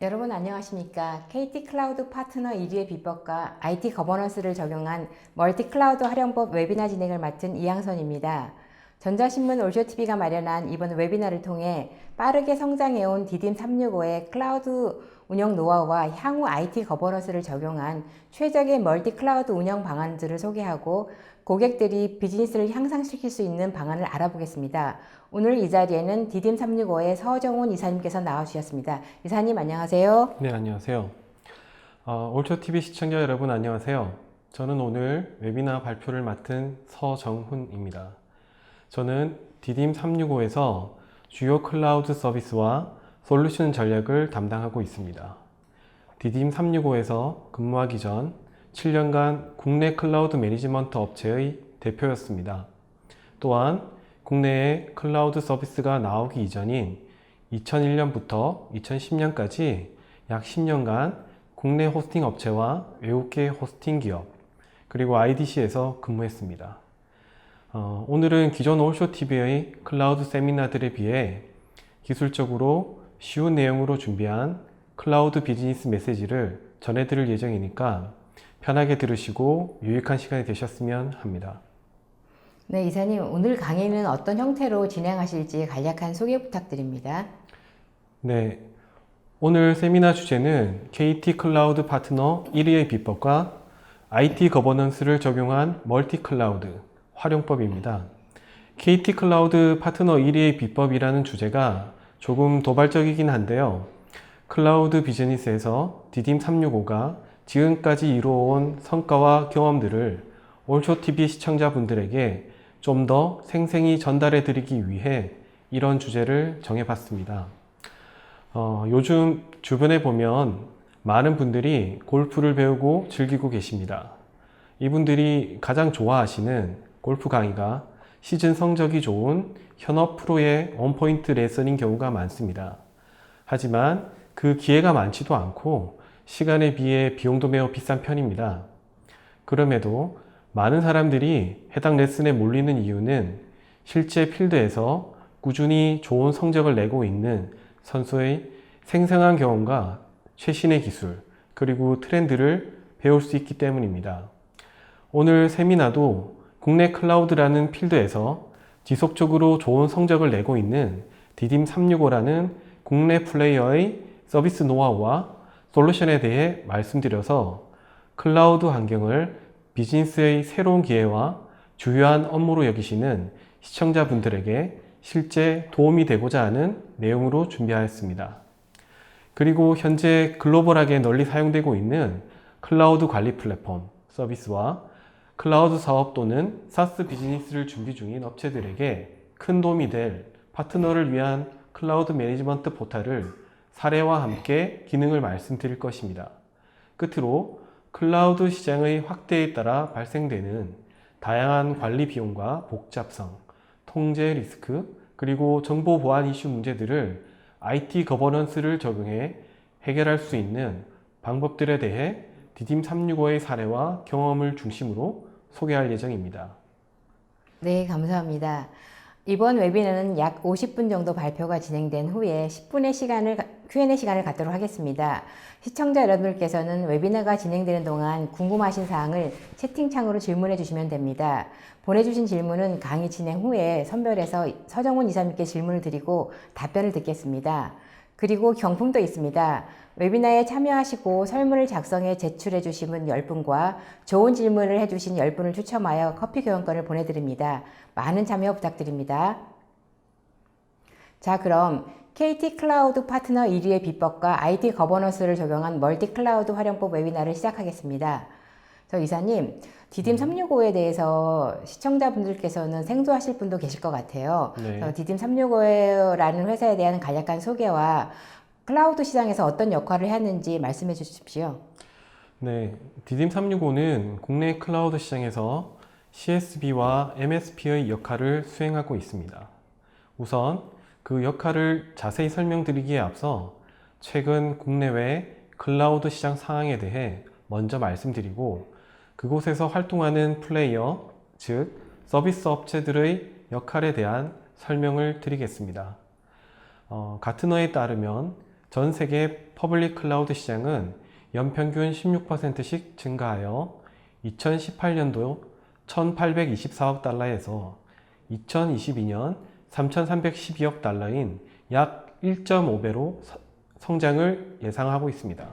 여러분 안녕하십니까? KT 클라우드 파트너 1위의 비법과 IT 거버넌스를 적용한 멀티 클라우드 활용법 웨비나 진행을 맡은 이양선입니다. 전자신문 올쇼TV가 마련한 이번 웨비나를 통해 빠르게 성장해온 디딤365의 클라우드 운영 노하우와 향후 IT 거버넌스를 적용한 최적의 멀티 클라우드 운영 방안들을 소개하고 고객들이 비즈니스를 향상시킬 수 있는 방안을 알아보겠습니다. 오늘 이 자리에는 디딤365의 서정훈 이사님께서 나와주셨습니다. 이사님 안녕하세요. 네, 안녕하세요. 올초TV 시청자 여러분 안녕하세요. 저는 오늘 웨비나 발표를 맡은 서정훈입니다. 저는 디딤365에서 주요 클라우드 서비스와 솔루션 전략을 담당하고 있습니다. 디딤365에서 근무하기 전 7년간 국내 클라우드 매니지먼트 업체의 대표였습니다. 또한 국내에 클라우드 서비스가 나오기 이전인 2001년부터 2010년까지 약 10년간 국내 호스팅 업체와 외국계 호스팅 기업 그리고 IDC에서 근무했습니다. 오늘은 기존 올쇼TV의 클라우드 세미나들에 비해 기술적으로 쉬운 내용으로 준비한 클라우드 비즈니스 메시지를 전해드릴 예정이니까 편하게 들으시고 유익한 시간이 되셨으면 합니다. 네, 이사님 오늘 강의는 어떤 형태로 진행하실지 간략한 소개 부탁드립니다. 네, 오늘 세미나 주제는 KT 클라우드 파트너 1위의 비법과 IT 거버넌스를 적용한 멀티 클라우드 활용법입니다. KT 클라우드 파트너 1위의 비법이라는 주제가 조금 도발적이긴 한데요. 클라우드 비즈니스에서 디딤365가 지금까지 이루어온 성과와 경험들을 올쇼TV 시청자분들에게 좀 더 생생히 전달해 드리기 위해 이런 주제를 정해봤습니다. 요즘 주변에 보면 많은 분들이 골프를 배우고 즐기고 계십니다. 이분들이 가장 좋아하시는 골프 강의가 시즌 성적이 좋은 현업 프로의 원포인트 레슨인 경우가 많습니다. 하지만 그 기회가 많지도 않고 시간에 비해 비용도 매우 비싼 편입니다. 그럼에도 많은 사람들이 해당 레슨에 몰리는 이유는 실제 필드에서 꾸준히 좋은 성적을 내고 있는 선수의 생생한 경험과 최신의 기술, 그리고 트렌드를 배울 수 있기 때문입니다. 오늘 세미나도 국내 클라우드라는 필드에서 지속적으로 좋은 성적을 내고 있는 디딤365라는 국내 플레이어의 서비스 노하우와 솔루션에 대해 말씀드려서 클라우드 환경을 비즈니스의 새로운 기회와 주요한 업무로 여기시는 시청자분들에게 실제 도움이 되고자 하는 내용으로 준비하였습니다. 그리고 현재 글로벌하게 널리 사용되고 있는 클라우드 관리 플랫폼 서비스와 클라우드 사업 또는 사스 비즈니스를 준비 중인 업체들에게 큰 도움이 될 파트너를 위한 클라우드 매니지먼트 포탈을 사례와 함께 기능을 말씀드릴 것입니다. 끝으로 클라우드 시장의 확대에 따라 발생되는 다양한 관리 비용과 복잡성, 통제 리스크, 그리고 정보 보안 이슈 문제들을 IT 거버넌스를 적용해 해결할 수 있는 방법들에 대해 디딤365의 사례와 경험을 중심으로 소개할 예정입니다. 네, 감사합니다. 이번 웨비나는 약 50분 정도 발표가 진행된 후에 10분의 Q&A 시간을 갖도록 하겠습니다. 시청자 여러분들께서는 웨비나가 진행되는 동안 궁금하신 사항을 채팅창으로 질문해 주시면 됩니다. 보내주신 질문은 강의 진행 후에 선별해서 서정훈 이사님께 질문을 드리고 답변을 듣겠습니다. 그리고 경품도 있습니다. 웨비나에 참여하시고 설문을 작성해 제출해 주신 분 10분과 좋은 질문을 해주신 10분을 추첨하여 커피 교환권을 보내드립니다. 많은 참여 부탁드립니다. 자, 그럼 KT 클라우드 파트너 1위의 비법과 IT 거버넌스를 적용한 멀티 클라우드 활용법 웨비나를 시작하겠습니다. 이사님, 디딤365에 대해서 시청자분들께서는 생소하실 분도 계실 것 같아요. 네. 디딤365라는 회사에 대한 간략한 소개와 클라우드 시장에서 어떤 역할을 하는지 말씀해 주십시오. 네, 디딤365는 국내 클라우드 시장에서 CSB와 MSP의 역할을 수행하고 있습니다. 우선 그 역할을 자세히 설명드리기에 앞서 최근 국내외 클라우드 시장 상황에 대해 먼저 말씀드리고 그곳에서 활동하는 플레이어, 즉 서비스 업체들의 역할에 대한 설명을 드리겠습니다. 가트너에 따르면 전 세계 퍼블릭 클라우드 시장은 연평균 16%씩 증가하여 2018년도 1,824억 달러에서 2022년 3,312억 달러인 약 1.5배로 성장을 예상하고 있습니다.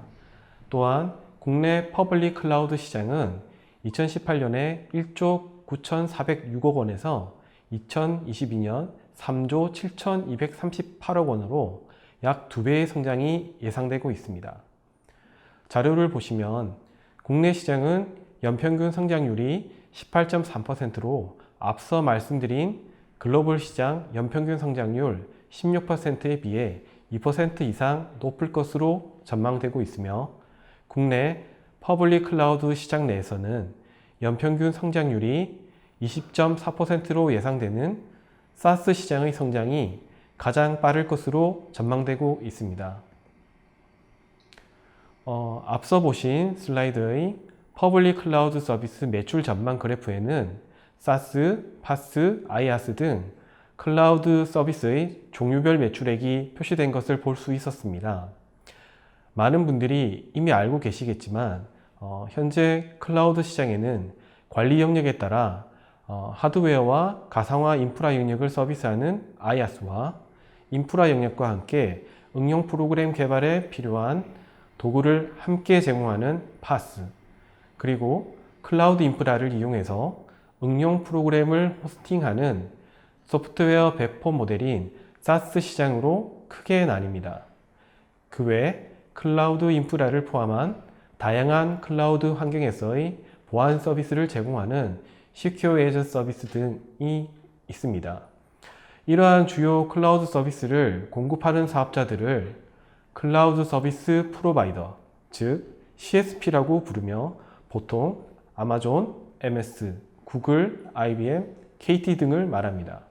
또한 국내 퍼블릭 클라우드 시장은 2018년에 1조 9,406억 원에서 2022년 3조 7,238억 원으로 약 2배의 성장이 예상되고 있습니다. 자료를 보시면 국내 시장은 연평균 성장률이 18.3%로 앞서 말씀드린 글로벌 시장 연평균 성장률 16%에 비해 2% 이상 높을 것으로 전망되고 있으며 국내 퍼블릭 클라우드 시장 내에서는 연평균 성장률이 20.4%로 예상되는 사스 시장의 성장이 가장 빠를 것으로 전망되고 있습니다. 앞서 보신 슬라이드의 퍼블릭 클라우드 서비스 매출 전망 그래프에는 사스, 파스, 아이aaS 등 클라우드 서비스의 종류별 매출액이 표시된 것을 볼 수 있었습니다. 많은 분들이 이미 알고 계시겠지만 현재 클라우드 시장에는 관리 영역에 따라 하드웨어와 가상화 인프라 영역을 서비스하는 아이aaS와 인프라 영역과 함께 응용 프로그램 개발에 필요한 도구를 함께 제공하는 파스, 그리고 클라우드 인프라를 이용해서 응용 프로그램을 호스팅하는 소프트웨어 배포 모델인 사스 시장으로 크게 나뉩니다. 그 외 클라우드 인프라를 포함한 다양한 클라우드 환경에서의 보안 서비스를 제공하는 시큐어 에이저 서비스 등이 있습니다. 이러한 주요 클라우드 서비스를 공급하는 사업자들을 클라우드 서비스 프로바이더, 즉 CSP라고 부르며 보통 아마존, MS, 구글, IBM, KT 등을 말합니다.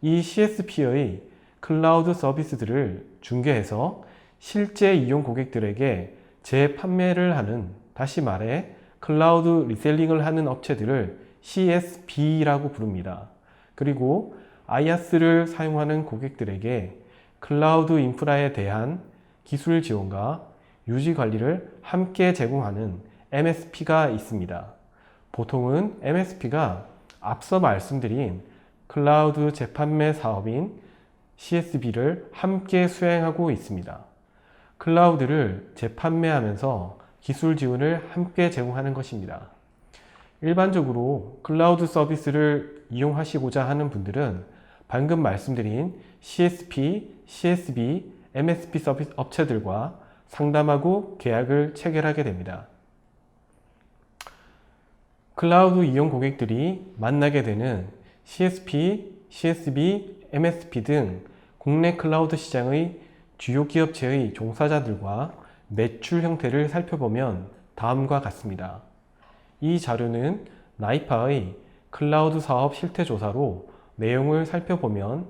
이 CSP의 클라우드 서비스들을 중개해서 실제 이용 고객들에게 재판매를 하는, 다시 말해 클라우드 리셀링을 하는 업체들을 CSP라고 부릅니다. 그리고 아이aaS를 사용하는 고객들에게 클라우드 인프라에 대한 기술 지원과 유지 관리를 함께 제공하는 MSP가 있습니다. 보통은 MSP가 앞서 말씀드린 클라우드 재판매 사업인 CSB를 함께 수행하고 있습니다. 클라우드를 재판매하면서 기술 지원을 함께 제공하는 것입니다. 일반적으로 클라우드 서비스를 이용하시고자 하는 분들은 방금 말씀드린 CSP, CSB, MSP 서비스 업체들과 상담하고 계약을 체결하게 됩니다. 클라우드 이용 고객들이 만나게 되는 CSP, CSB, MSP 등 국내 클라우드 시장의 주요 기업체의 종사자들과 매출 형태를 살펴보면 다음과 같습니다. 이 자료는 나이파의 클라우드 사업 실태 조사로 내용을 살펴보면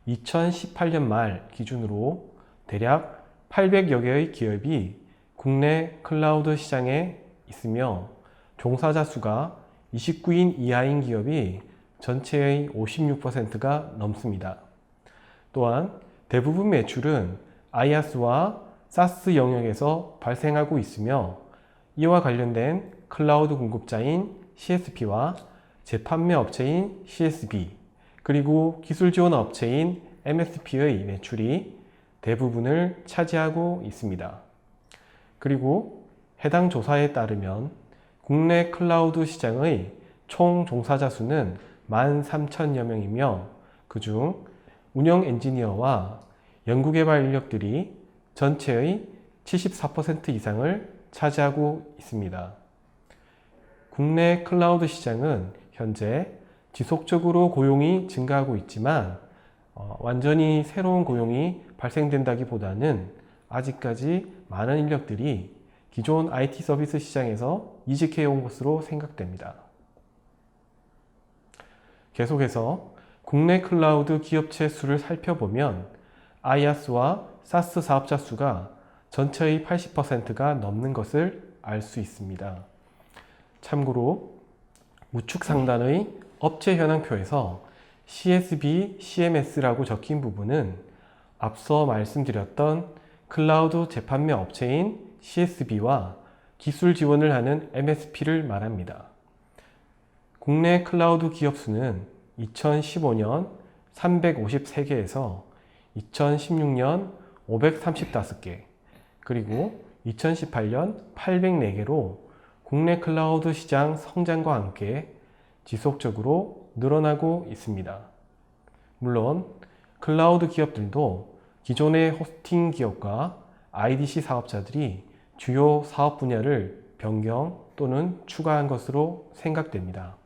2018년 말 기준으로 대략 800여 개의 기업이 국내 클라우드 시장에 있으며 종사자 수가 29인 이하인 기업이 전체의 56%가 넘습니다. 또한 대부분 매출은 아이aaS와 사스 영역에서 발생하고 있으며 이와 관련된 클라우드 공급자인 CSP와 재판매 업체인 CSB, 그리고 기술 지원 업체인 MSP의 매출이 대부분을 차지하고 있습니다. 그리고 해당 조사에 따르면 국내 클라우드 시장의 총 종사자 수는 13,000여 명이며 그중 운영 엔지니어와 연구개발 인력들이 전체의 74% 이상을 차지하고 있습니다. 국내 클라우드 시장은 현재 지속적으로 고용이 증가하고 있지만 완전히 새로운 고용이 발생된다기보다는 아직까지 많은 인력들이 기존 IT 서비스 시장에서 이직해 온 것으로 생각됩니다. 계속해서 국내 클라우드 기업체 수를 살펴보면 아이aaS와 사스 사업자 수가 전체의 80%가 넘는 것을 알 수 있습니다. 참고로 우측 상단의 업체 현황표에서 CSB, CMS라고 적힌 부분은 앞서 말씀드렸던 클라우드 재판매 업체인 CSB와 기술 지원을 하는 MSP를 말합니다. 국내 클라우드 기업 수는 2015년 353개에서 2016년 535개, 그리고 2018년 804개로 국내 클라우드 시장 성장과 함께 지속적으로 늘어나고 있습니다. 물론 클라우드 기업들도 기존의 호스팅 기업과 IDC 사업자들이 주요 사업 분야를 변경 또는 추가한 것으로 생각됩니다.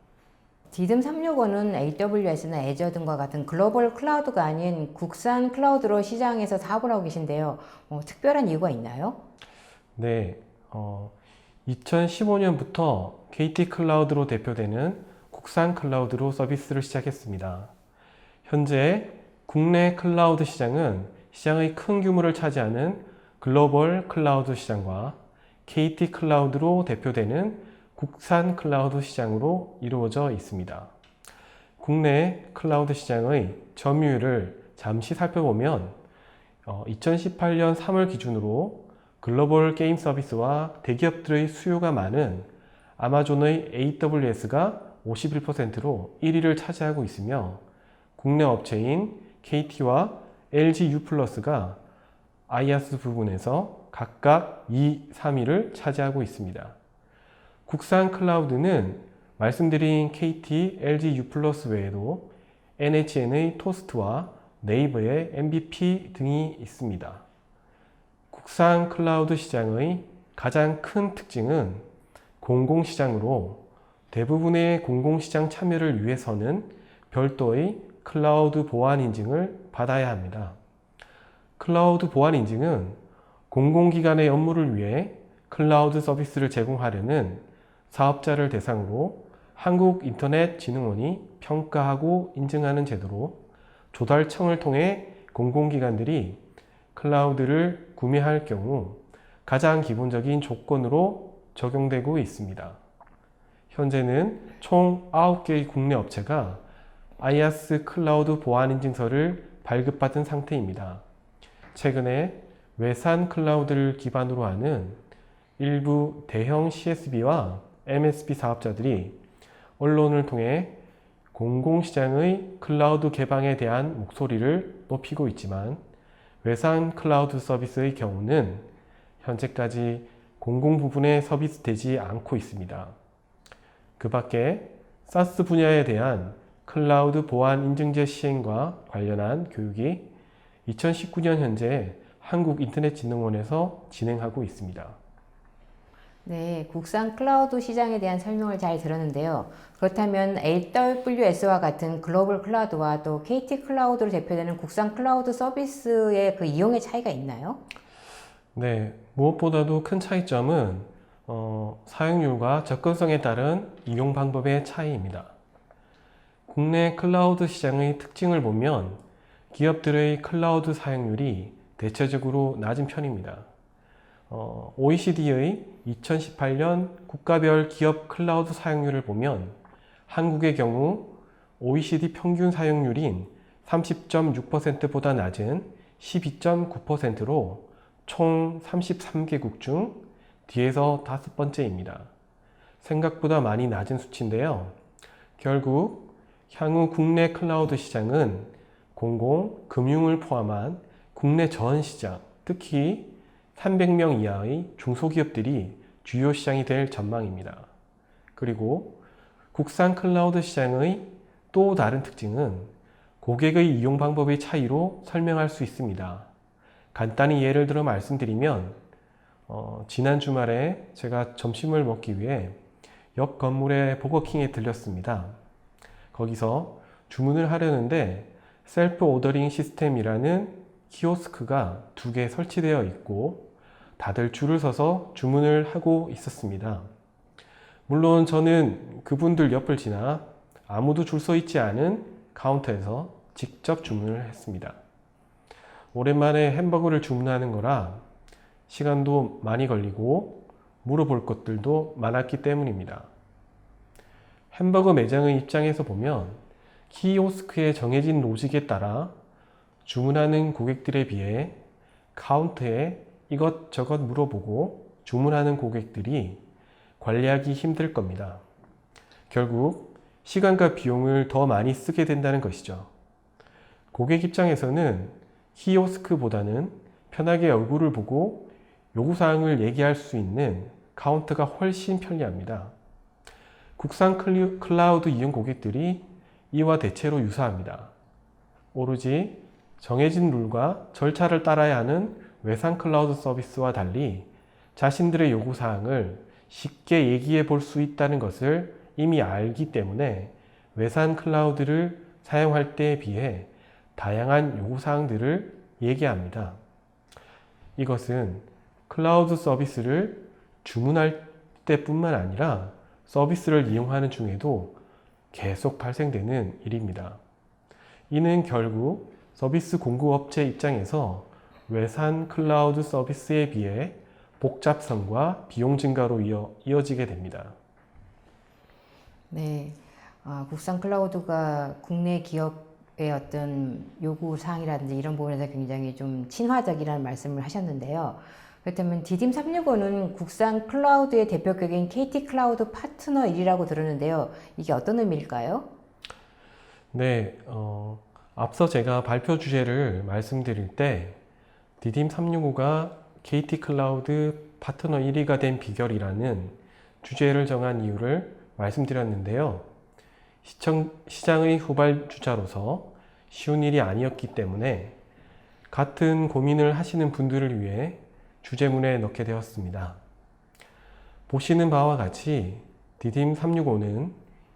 디듬 365는 AWS나 애저 등과 같은 글로벌 클라우드가 아닌 국산 클라우드로 시장에서 사업을 하고 계신데요. 특별한 이유가 있나요? 네, 2015년부터 KT 클라우드로 대표되는 국산 클라우드로 서비스를 시작했습니다. 현재 국내 클라우드 시장은 시장의 큰 규모를 차지하는 글로벌 클라우드 시장과 KT 클라우드로 대표되는 국산 클라우드 시장으로 이루어져 있습니다. 국내 클라우드 시장의 점유율을 잠시 살펴보면 2018년 3월 기준으로 글로벌 게임 서비스와 대기업들의 수요가 많은 아마존의 AWS가 51%로 1위를 차지하고 있으며 국내 업체인 KT와 LG U+가 IaaS 부분에서 각각 2, 3위를 차지하고 있습니다. 국산 클라우드는 말씀드린 KT, LG U+ 외에도 NHN의 토스트와 네이버의 MVP 등이 있습니다. 국산 클라우드 시장의 가장 큰 특징은 공공시장으로 대부분의 공공시장 참여를 위해서는 별도의 클라우드 보안 인증을 받아야 합니다. 클라우드 보안 인증은 공공기관의 업무를 위해 클라우드 서비스를 제공하려는 사업자를 대상으로 한국인터넷진흥원이 평가하고 인증하는 제도로 조달청을 통해 공공기관들이 클라우드를 구매할 경우 가장 기본적인 조건으로 적용되고 있습니다. 현재는 총 9개의 국내 업체가 IaaS 클라우드 보안 인증서를 발급받은 상태입니다. 최근에 외산 클라우드를 기반으로 하는 일부 대형 CSB와 MSP 사업자들이 언론을 통해 공공시장의 클라우드 개방에 대한 목소리를 높이고 있지만 외산 클라우드 서비스의 경우는 현재까지 공공 부분에 서비스되지 않고 있습니다. 그 밖에 사스 분야에 대한 클라우드 보안 인증제 시행과 관련한 교육이 2019년 현재 한국인터넷진흥원에서 진행하고 있습니다. 네, 국산 클라우드 시장에 대한 설명을 잘 들었는데요. 그렇다면 AWS와 같은 글로벌 클라우드와 또 KT 클라우드로 대표되는 국산 클라우드 서비스의 그 이용의 차이가 있나요? 네, 무엇보다도 큰 차이점은 사용률과 접근성에 따른 이용 방법의 차이입니다. 국내 클라우드 시장의 특징을 보면 기업들의 클라우드 사용률이 대체적으로 낮은 편입니다. OECD의 2018년 국가별 기업 클라우드 사용률을 보면 한국의 경우 OECD 평균 사용률인 30.6%보다 낮은 12.9%로 총 33개국 중 뒤에서 5번째입니다. 생각보다 많이 낮은 수치인데요. 결국 향후 국내 클라우드 시장은 공공, 금융을 포함한 국내 전 시장, 특히 300명 이하의 중소기업들이 주요 시장이 될 전망입니다. 그리고 국산 클라우드 시장의 또 다른 특징은 고객의 이용 방법의 차이로 설명할 수 있습니다. 간단히 예를 들어 말씀드리면 지난 주말에 제가 점심을 먹기 위해 옆 건물의 버거킹에 들렸습니다. 거기서 주문을 하려는데 셀프 오더링 시스템이라는 키오스크가 2개 설치되어 있고 다들 줄을 서서 주문을 하고 있었습니다. 물론 저는 그분들 옆을 지나 아무도 줄 서 있지 않은 카운터에서 직접 주문을 했습니다. 오랜만에 햄버거를 주문하는 거라 시간도 많이 걸리고 물어볼 것들도 많았기 때문입니다. 햄버거 매장의 입장에서 보면 키오스크의 정해진 로직에 따라 주문하는 고객들에 비해 카운트에 이것저것 물어보고 주문하는 고객들이 관리하기 힘들 겁니다. 결국 시간과 비용을 더 많이 쓰게 된다는 것이죠. 고객 입장에서는 키오스크보다는 편하게 얼굴을 보고 요구사항을 얘기할 수 있는 카운터가 훨씬 편리합니다. 국산 클라우드 이용 고객들이 이와 대체로 유사합니다. 오로지 정해진 룰과 절차를 따라야 하는 외산 클라우드 서비스와 달리 자신들의 요구사항을 쉽게 얘기해 볼 수 있다는 것을 이미 알기 때문에 외산 클라우드를 사용할 때에 비해 다양한 요구사항들을 얘기합니다. 이것은 클라우드 서비스를 주문할 때뿐만 아니라 서비스를 이용하는 중에도 계속 발생되는 일입니다. 이는 결국 서비스 공급업체 입장에서 외산 클라우드 서비스에 비해 복잡성과 비용 증가로 이어지게 됩니다. 네, 국산 클라우드가 국내 기업의 어떤 요구 사항이라든지 이런 부분에서 굉장히 좀 친화적이라는 말씀을 하셨는데요. 그렇다면 디딤 365는 국산 클라우드의 대표격인 KT 클라우드 파트너 1이라고 들었는데요. 이게 어떤 의미일까요? 네, 앞서 제가 발표 주제를 말씀드릴 때 디딤 365가 KT 클라우드 파트너 1위가 된 비결이라는 주제를 정한 이유를 말씀드렸는데요. 시장의 후발주자로서 쉬운 일이 아니었기 때문에 같은 고민을 하시는 분들을 위해 주제문에 넣게 되었습니다. 보시는 바와 같이 디딤 365는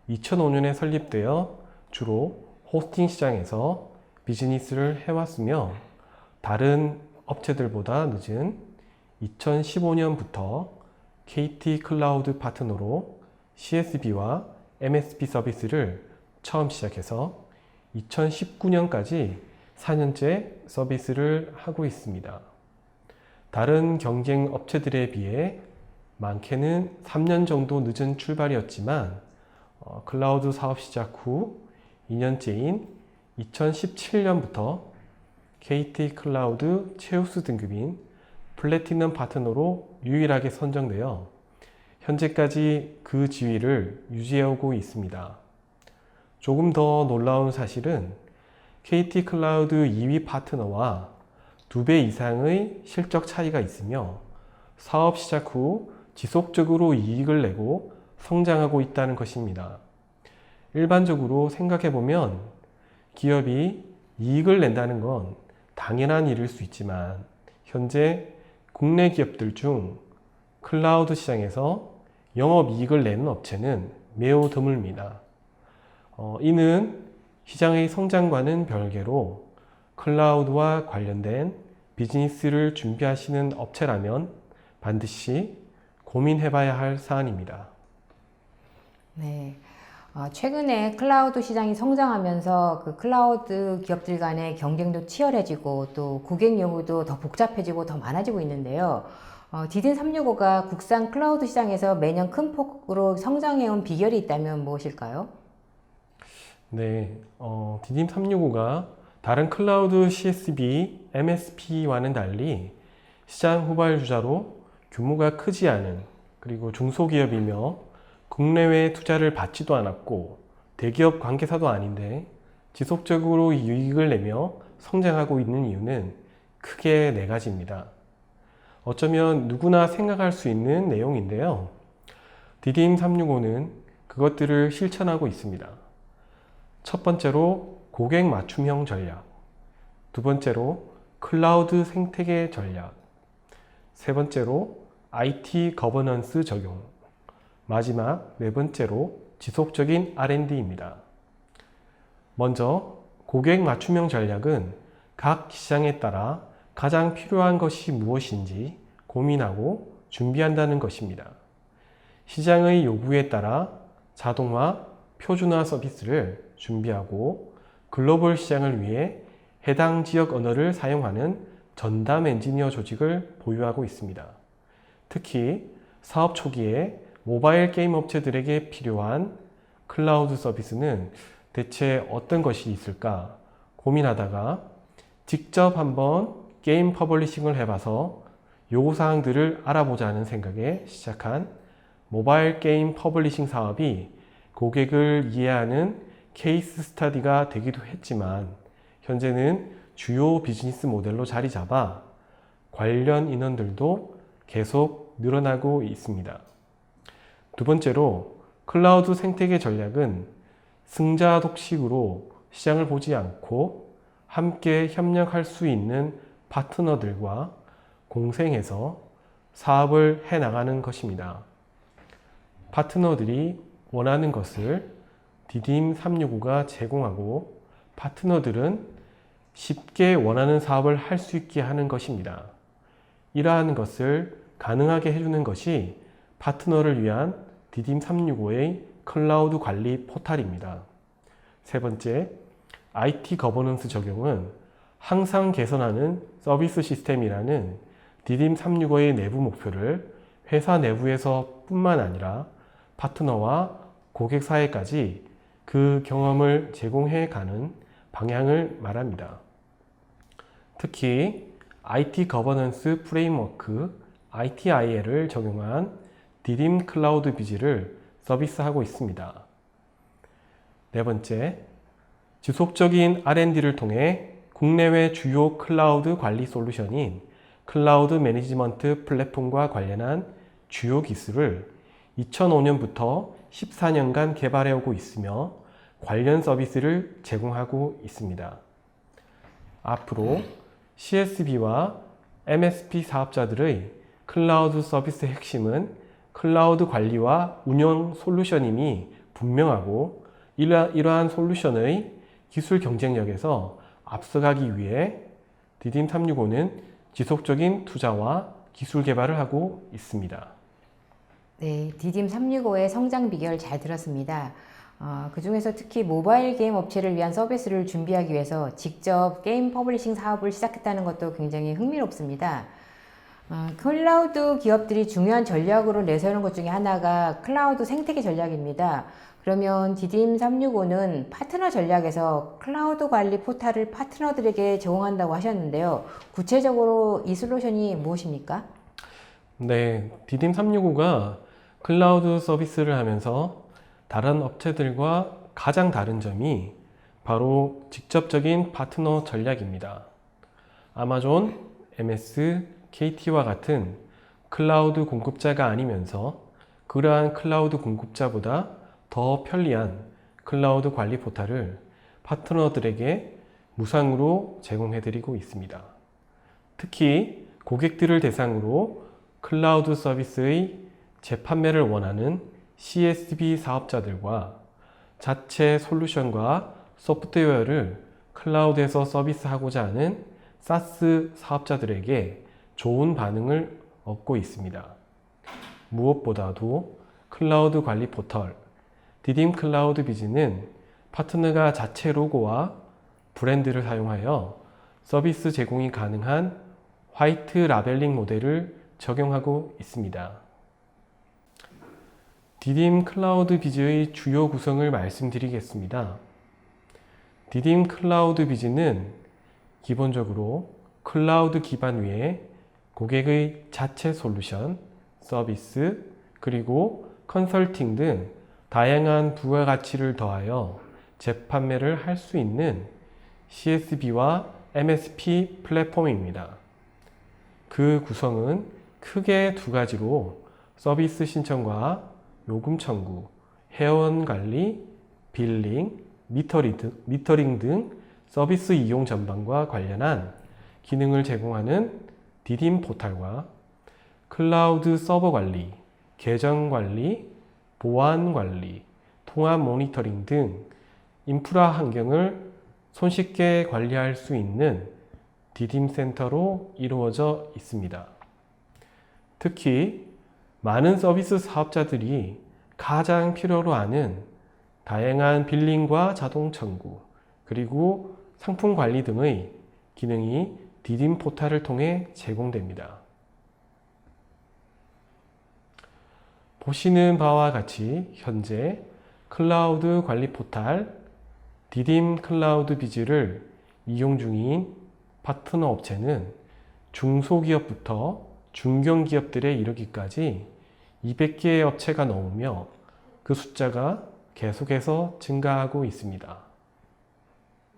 2005년에 설립되어 주로 호스팅 시장에서 비즈니스를 해왔으며 다른 업체들보다 늦은 2015년부터 KT 클라우드 파트너로 CSB와 MSP 서비스를 처음 시작해서 2019년까지 4년째 서비스를 하고 있습니다. 다른 경쟁 업체들에 비해 많게는 3년 정도 늦은 출발이었지만 클라우드 사업 시작 후 2년째인 2017년부터 KT 클라우드 최우수 등급인 플래티넘 파트너로 유일하게 선정되어 현재까지 그 지위를 유지해오고 있습니다. 조금 더 놀라운 사실은 KT 클라우드 2위 파트너와 2배 이상의 실적 차이가 있으며 사업 시작 후 지속적으로 이익을 내고 성장하고 있다는 것입니다. 일반적으로 생각해보면 기업이 이익을 낸다는 건 당연한 일일 수 있지만 현재 국내 기업들 중 클라우드 시장에서 영업이익을 내는 업체는 매우 드뭅니다. 이는 시장의 성장과는 별개로 클라우드와 관련된 비즈니스를 준비하시는 업체라면 반드시 고민해봐야 할 사안입니다. 네. 최근에 클라우드 시장이 성장하면서 그 클라우드 기업들 간의 경쟁도 치열해지고 또 고객 요구도 더 복잡해지고 더 많아지고 있는데요. 디딤 365가 국산 클라우드 시장에서 매년 큰 폭으로 성장해온 비결이 있다면 무엇일까요? 네, 디딤 365가 다른 클라우드 CSB, MSP와는 달리 시장 후발주자로 규모가 크지 않은 그리고 중소기업이며 국내외 투자를 받지도 않았고 대기업 관계사도 아닌데 지속적으로 이익을 내며 성장하고 있는 이유는 크게 4가지입니다. 어쩌면 누구나 생각할 수 있는 내용인데요. 디딤 365는 그것들을 실천하고 있습니다. 첫 번째로 고객 맞춤형 전략, 두 번째로 클라우드 생태계 전략, 세 번째로 IT 거버넌스 적용, 마지막 4번째로 지속적인 R&D입니다. 먼저 고객 맞춤형 전략은 각 시장에 따라 가장 필요한 것이 무엇인지 고민하고 준비한다는 것입니다. 시장의 요구에 따라 자동화, 표준화 서비스를 준비하고 글로벌 시장을 위해 해당 지역 언어를 사용하는 전담 엔지니어 조직을 보유하고 있습니다. 특히 사업 초기에 모바일 게임 업체들에게 필요한 클라우드 서비스는 대체 어떤 것이 있을까 고민하다가 직접 한번 게임 퍼블리싱을 해봐서 요구사항들을 알아보자는 생각에 시작한 모바일 게임 퍼블리싱 사업이 고객을 이해하는 케이스 스터디가 되기도 했지만 현재는 주요 비즈니스 모델로 자리 잡아 관련 인원들도 계속 늘어나고 있습니다. 두 번째로 클라우드 생태계 전략은 승자 독식으로 시장을 보지 않고 함께 협력할 수 있는 파트너들과 공생해서 사업을 해나가는 것입니다. 파트너들이 원하는 것을 디딤 365가 제공하고 파트너들은 쉽게 원하는 사업을 할 수 있게 하는 것입니다. 이러한 것을 가능하게 해주는 것이 파트너를 위한 디딤 365의 클라우드 관리 포탈입니다. 세 번째, IT 거버넌스 적용은 항상 개선하는 서비스 시스템이라는 디딤 365의 내부 목표를 회사 내부에서 뿐만 아니라 파트너와 고객 사이까지 그 경험을 제공해 가는 방향을 말합니다. 특히 IT 거버넌스 프레임워크 ITIL을 적용한 디딤 클라우드 비즈를 서비스하고 있습니다. 네 번째, 지속적인 R&D를 통해 국내외 주요 클라우드 관리 솔루션인 클라우드 매니지먼트 플랫폼과 관련한 주요 기술을 2005년부터 14년간 개발해 오고 있으며 관련 서비스를 제공하고 있습니다. 앞으로 CSB와 MSP 사업자들의 클라우드 서비스 핵심은 클라우드 관리와 운영 솔루션임이 분명하고 이러한 솔루션의 기술 경쟁력에서 앞서가기 위해 디딤 365는 지속적인 투자와 기술 개발을 하고 있습니다. 네, 디딤 365의 성장 비결 잘 들었습니다. 그 중에서 특히 모바일 게임 업체를 위한 서비스를 준비하기 위해서 직접 게임 퍼블리싱 사업을 시작했다는 것도 굉장히 흥미롭습니다. 클라우드 기업들이 중요한 전략으로 내세우는 것 중에 하나가 클라우드 생태계 전략입니다. 그러면 디딤 365는 파트너 전략에서 클라우드 관리 포탈을 파트너들에게 제공한다고 하셨는데요. 구체적으로 이 솔루션이 무엇입니까? 네, 디딤 365가 클라우드 서비스를 하면서 다른 업체들과 가장 다른 점이 바로 직접적인 파트너 전략입니다. 아마존, MS, KT와 같은 클라우드 공급자가 아니면서 그러한 클라우드 공급자보다 더 편리한 클라우드 관리 포탈을 파트너들에게 무상으로 제공해드리고 있습니다. 특히 고객들을 대상으로 클라우드 서비스의 재판매를 원하는 CSB 사업자들과 자체 솔루션과 소프트웨어를 클라우드에서 서비스하고자 하는 사스 사업자들에게 좋은 반응을 얻고 있습니다. 무엇보다도 클라우드 관리 포털 디딤 클라우드 비즈는 파트너가 자체 로고와 브랜드를 사용하여 서비스 제공이 가능한 화이트 라벨링 모델을 적용하고 있습니다. 디딤 클라우드 비즈의 주요 구성을 말씀드리겠습니다. 디딤 클라우드 비즈는 기본적으로 클라우드 기반 위에 고객의 자체 솔루션, 서비스, 그리고 컨설팅 등 다양한 부가가치를 더하여 재판매를 할 수 있는 CSB와 MSP 플랫폼입니다. 그 구성은 크게 두 가지로 서비스 신청과 요금 청구, 회원 관리, 빌링, 미터링 등 서비스 이용 전반과 관련한 기능을 제공하는 디딤 포탈과 클라우드 서버 관리, 계정 관리, 보안 관리, 통합 모니터링 등 인프라 환경을 손쉽게 관리할 수 있는 디딤 센터로 이루어져 있습니다. 특히 많은 서비스 사업자들이 가장 필요로 하는 다양한 빌링과 자동 청구, 그리고 상품 관리 등의 기능이 디딤 포탈을 통해 제공됩니다. 보시는 바와 같이 현재 클라우드 관리 포탈 디딤 클라우드 비즈를 이용 중인 파트너 업체는 중소기업부터 중견기업들에 이르기까지 200개의 업체가 넘으며 그 숫자가 계속해서 증가하고 있습니다.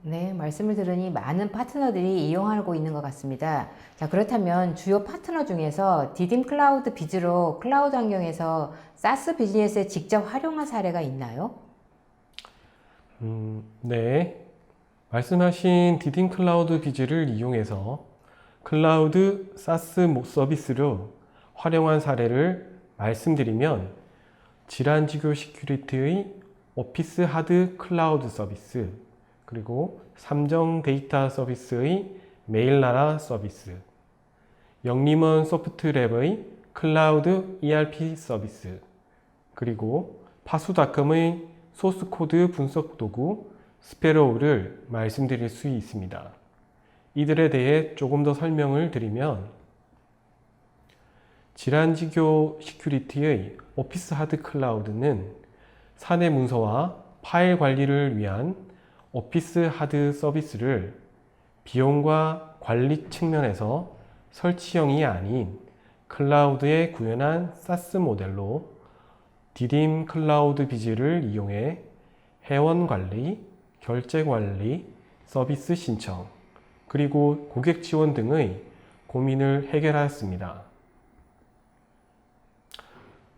네, 말씀을 들으니 많은 파트너들이 이용하고 있는 것 같습니다. 자, 그렇다면 주요 파트너 중에서 디딤 클라우드 비즈로 클라우드 환경에서 사스 비즈니스에 직접 활용한 사례가 있나요? 네. 말씀하신 디딤 클라우드 비즈를 이용해서 클라우드 사스 서비스로 활용한 사례를 말씀드리면 질환지교 시큐리티의 오피스 하드 클라우드 서비스, 그리고 삼정 데이터 서비스의 메일나라 서비스, 영림원 소프트랩의 클라우드 ERP 서비스, 그리고 파수닷컴의 소스코드 분석 도구 스페로우를 말씀드릴 수 있습니다. 이들에 대해 조금 더 설명을 드리면 질환지교 시큐리티의 오피스 하드 클라우드는 사내 문서와 파일 관리를 위한 오피스 하드 서비스를 비용과 관리 측면에서 설치형이 아닌 클라우드에 구현한 사스 모델로 디딤 클라우드 비즈를 이용해 회원 관리, 결제 관리, 서비스 신청, 그리고 고객 지원 등의 고민을 해결하였습니다.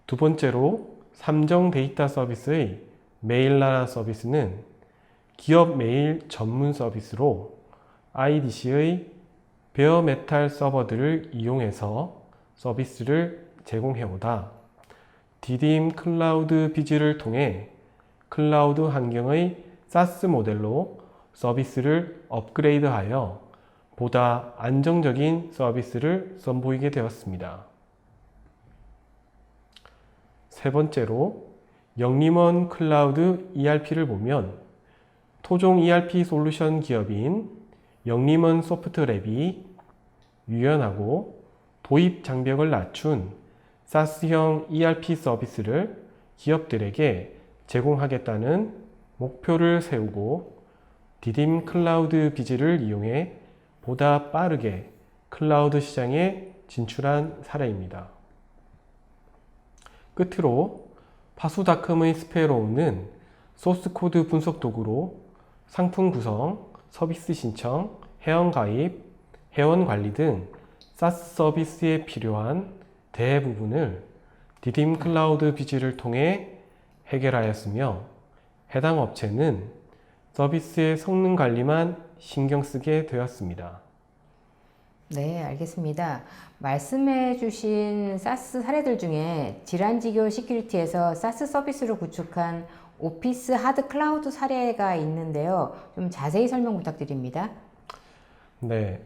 두 번째로 삼정 데이터 서비스의 메일나라 서비스는 기업 메일 전문 서비스로 IDC의 베어메탈 서버들을 이용해서 서비스를 제공해오다 디딤 클라우드 비즈를 통해 클라우드 환경의 사스 모델로 서비스를 업그레이드하여 보다 안정적인 서비스를 선보이게 되었습니다. 세 번째로 영림원 클라우드 ERP를 보면 토종 ERP 솔루션 기업인 영림원 소프트랩이 유연하고 도입 장벽을 낮춘 사스형 ERP 서비스를 기업들에게 제공하겠다는 목표를 세우고 디딤 클라우드 비즈를 이용해 보다 빠르게 클라우드 시장에 진출한 사례입니다. 끝으로 파수닷컴의 스페로우는 소스코드 분석 도구로 상품 구성, 서비스 신청, 회원 가입, 회원 관리 등 사스 서비스에 필요한 대부분을 디딤 클라우드 비즈를 통해 해결하였으며 해당 업체는 서비스의 성능 관리만 신경 쓰게 되었습니다. 네, 알겠습니다. 말씀해 주신 사스 사례들 중에 질환지교 시큐리티에서 사스 서비스로 구축한 오피스 하드 클라우드 사례가 있는데요. 좀 자세히 설명 부탁드립니다. 네.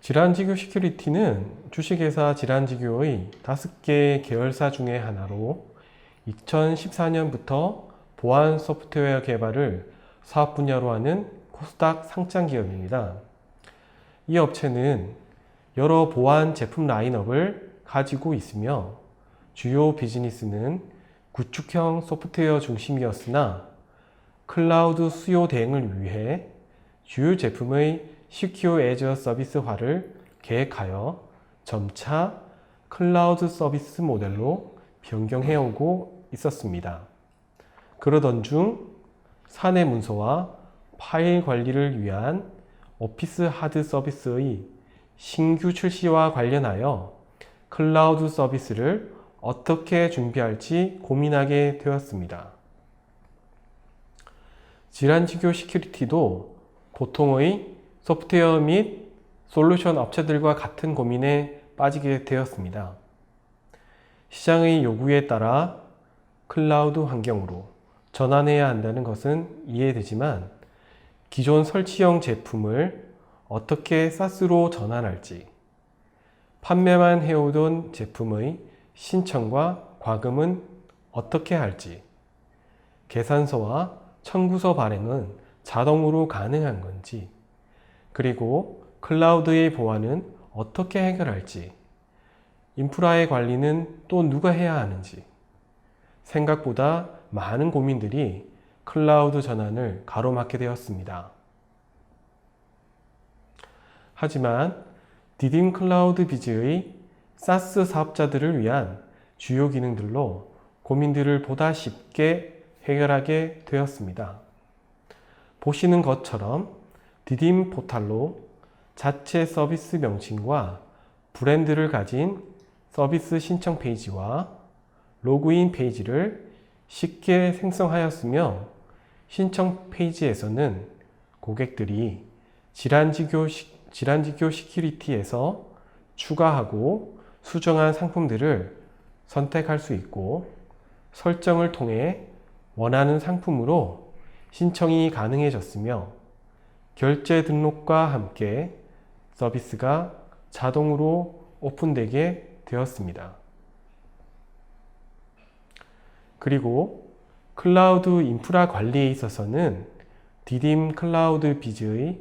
질환지교 시큐리티는 주식회사 질환지교의 5개 계열사 중의 하나로 2014년부터 보안 소프트웨어 개발을 사업 분야로 하는 코스닥 상장 기업입니다. 이 업체는 여러 보안 제품 라인업을 가지고 있으며 주요 비즈니스는 구축형 소프트웨어 중심이었으나 클라우드 수요 대응을 위해 주요 제품의 시큐어 애저 서비스화를 계획하여 점차 클라우드 서비스 모델로 변경해오고 있었습니다. 그러던 중 사내 문서와 파일 관리를 위한 오피스 하드 서비스의 신규 출시와 관련하여 클라우드 서비스를 어떻게 준비할지 고민하게 되었습니다. 질환지교 시큐리티도 보통의 소프트웨어 및 솔루션 업체들과 같은 고민에 빠지게 되었습니다. 시장의 요구에 따라 클라우드 환경으로 전환해야 한다는 것은 이해되지만 기존 설치형 제품을 어떻게 사스로 전환할지, 판매만 해오던 제품의 신청과 과금은 어떻게 할지, 계산서와 청구서 발행은 자동으로 가능한 건지, 그리고 클라우드의 보안은 어떻게 해결할지, 인프라의 관리는 또 누가 해야 하는지, 생각보다 많은 고민들이 클라우드 전환을 가로막게 되었습니다. 하지만 디딤 클라우드 비즈의 사스 사업자들을 위한 주요 기능들로 고민들을 보다 쉽게 해결하게 되었습니다. 보시는 것처럼 디딤 포탈로 자체 서비스 명칭과 브랜드를 가진 서비스 신청 페이지와 로그인 페이지를 쉽게 생성하였으며, 신청 페이지에서는 고객들이 질환지교 시큐리티에서 추가하고 수정한 상품들을 선택할 수 있고, 설정을 통해 원하는 상품으로 신청이 가능해졌으며, 결제 등록과 함께 서비스가 자동으로 오픈되게 되었습니다. 그리고 클라우드 인프라 관리에 있어서는 디딤 클라우드 비즈의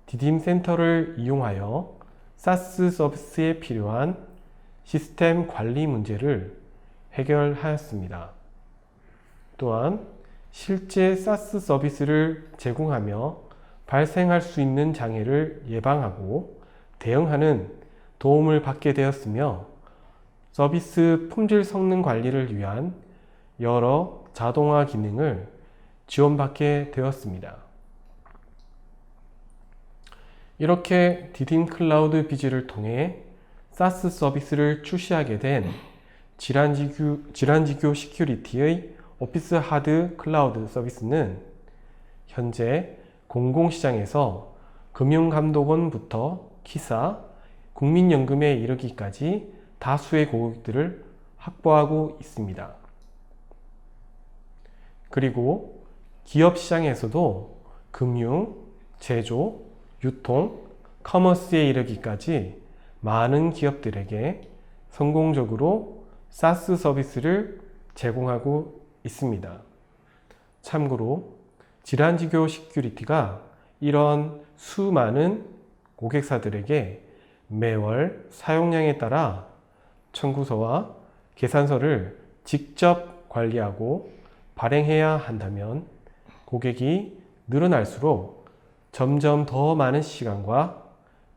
디딤 센터를 이용하여 사스 서비스에 필요한 시스템 관리 문제를 해결하였습니다. 또한 실제 사스 서비스를 제공하며 발생할 수 있는 장애를 예방하고 대응하는 도움을 받게 되었으며, 서비스 품질 성능 관리를 위한 여러 자동화 기능을 지원받게 되었습니다. 이렇게 디딤 클라우드 비즈를 통해 사스 서비스를 출시하게 된 질환지교 시큐리티의 오피스 하드 클라우드 서비스는 현재 공공시장에서 금융감독원부터 키사, 국민연금에 이르기까지 다수의 고객들을 확보하고 있습니다. 그리고 기업 시장에서도 금융, 제조, 유통, 커머스에 이르기까지 많은 기업들에게 성공적으로 사스 서비스를 제공하고 있습니다. 참고로 질환지교 시큐리티가 이런 수많은 고객사들에게 매월 사용량에 따라 청구서와 계산서를 직접 관리하고 발행해야 한다면 고객이 늘어날수록 점점 더 많은 시간과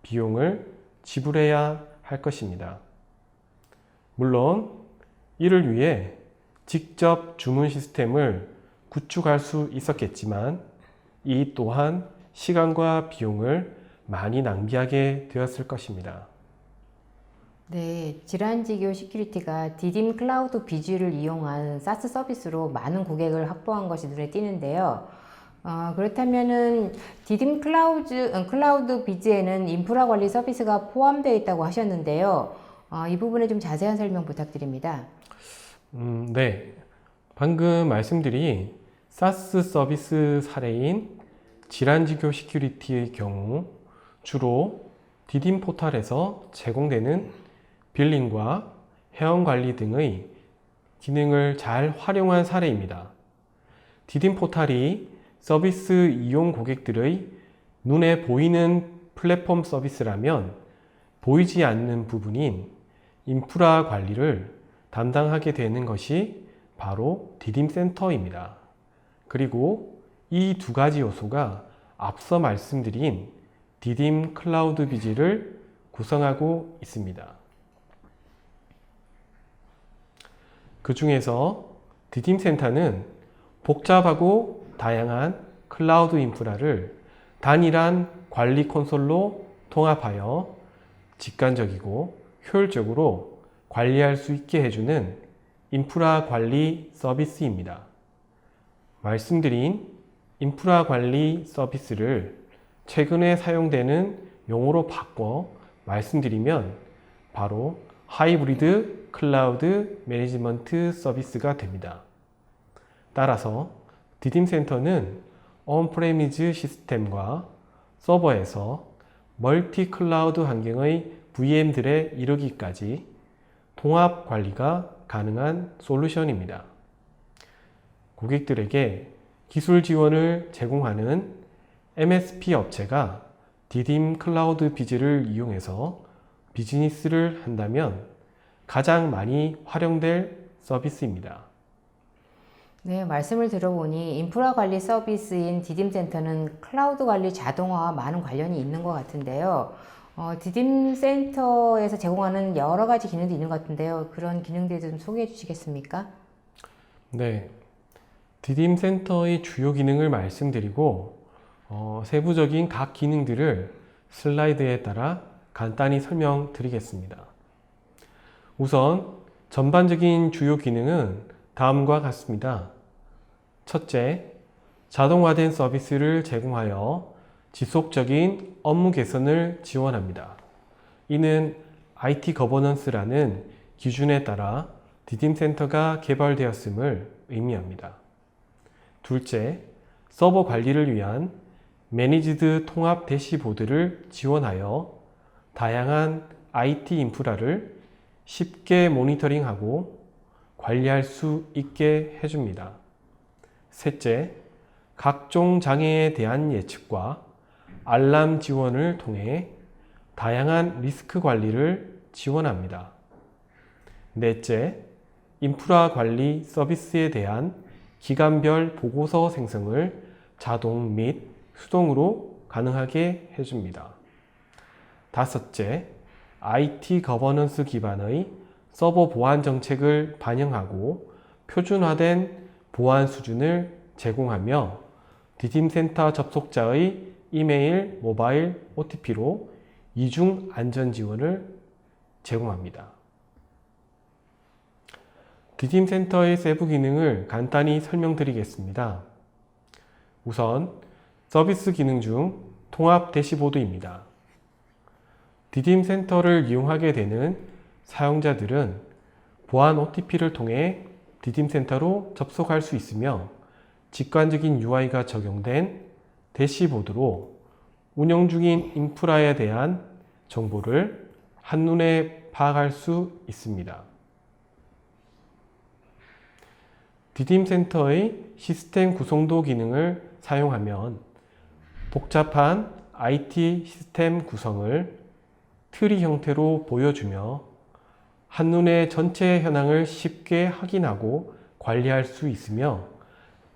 비용을 지불해야 할 것입니다. 물론 이를 위해 직접 주문 시스템을 구축할 수 있었겠지만, 이 또한 시간과 비용을 많이 낭비하게 되었을 것입니다. 네, 질환지교 시큐리티가 디딤 클라우드 비즈를 이용한 사스 서비스로 많은 고객을 확보한 것이 눈에 띄는데요. 그렇다면은 디딤 클라우드 비즈에는 인프라 관리 서비스가 포함되어 있다고 하셨는데요. 이 부분에 좀 자세한 설명 부탁드립니다. 네. 방금 말씀드린 사스 서비스 사례인 질환지교 시큐리티의 경우 주로 디딤 포털에서 제공되는 빌링과 회원 관리 등의 기능을 잘 활용한 사례입니다. 디딤 포털이 서비스 이용 고객들의 눈에 보이는 플랫폼 서비스라면, 보이지 않는 부분인 인프라 관리를 담당하게 되는 것이 바로 디딤 센터입니다. 그리고 이 두 가지 요소가 앞서 말씀드린 디딤 클라우드 비즈를 구성하고 있습니다. 그 중에서 디딤 센터는 복잡하고 다양한 클라우드 인프라를 단일한 관리 콘솔로 통합하여 직관적이고 효율적으로 관리할 수 있게 해주는 인프라 관리 서비스입니다. 말씀드린 인프라 관리 서비스를 최근에 사용되는 용어로 바꿔 말씀드리면 바로 하이브리드 클라우드 매니지먼트 서비스가 됩니다. 따라서 디딤 센터는 온프레미즈 시스템과 서버에서 멀티 클라우드 환경의 VM들에 이르기까지 통합 관리가 가능한 솔루션입니다. 고객들에게 기술 지원을 제공하는 MSP 업체가 디딤 클라우드 비즈를 이용해서 비즈니스를 한다면 가장 많이 활용될 서비스입니다. 네, 말씀을 들어보니 인프라 관리 서비스인 디딤 센터는 클라우드 관리 자동화와 많은 관련이 있는 것 같은데요. 디딤 센터에서 제공하는 여러 가지 기능도 있는 것 같은데요. 그런 기능들 좀 소개해 주시겠습니까? 네, 디딤 센터의 주요 기능을 말씀드리고 세부적인 각 기능들을 슬라이드에 따라 간단히 설명드리겠습니다. 우선 전반적인 주요 기능은 다음과 같습니다. 첫째, 자동화된 서비스를 제공하여 지속적인 업무 개선을 지원합니다. 이는 IT 거버넌스라는 기준에 따라 디딤 센터가 개발되었음을 의미합니다. 둘째, 서버 관리를 위한 매니지드 통합 대시보드를 지원하여 다양한 IT 인프라를 쉽게 모니터링하고 관리할 수 있게 해줍니다. 셋째, 각종 장애에 대한 예측과 알람 지원을 통해 다양한 리스크 관리를 지원합니다. 넷째, 인프라 관리 서비스에 대한 기간별 보고서 생성을 자동 및 수동으로 가능하게 해줍니다. 다섯째, IT 거버넌스 기반의 서버 보안 정책을 반영하고 표준화된 보안 수준을 제공하며 디딤 센터 접속자의 이메일, 모바일, OTP로 이중 안전 지원을 제공합니다. 디딤 센터의 세부 기능을 간단히 설명드리겠습니다. 우선 서비스 기능 중 통합 대시보드입니다. 디딤 센터를 이용하게 되는 사용자들은 보안 OTP를 통해 디딤 센터로 접속할 수 있으며 직관적인 UI가 적용된 대시보드로 운영 중인 인프라에 대한 정보를 한눈에 파악할 수 있습니다. 디딤 센터의 시스템 구성도 기능을 사용하면 복잡한 IT 시스템 구성을 트리 형태로 보여주며 한눈에 전체 현황을 쉽게 확인하고 관리할 수 있으며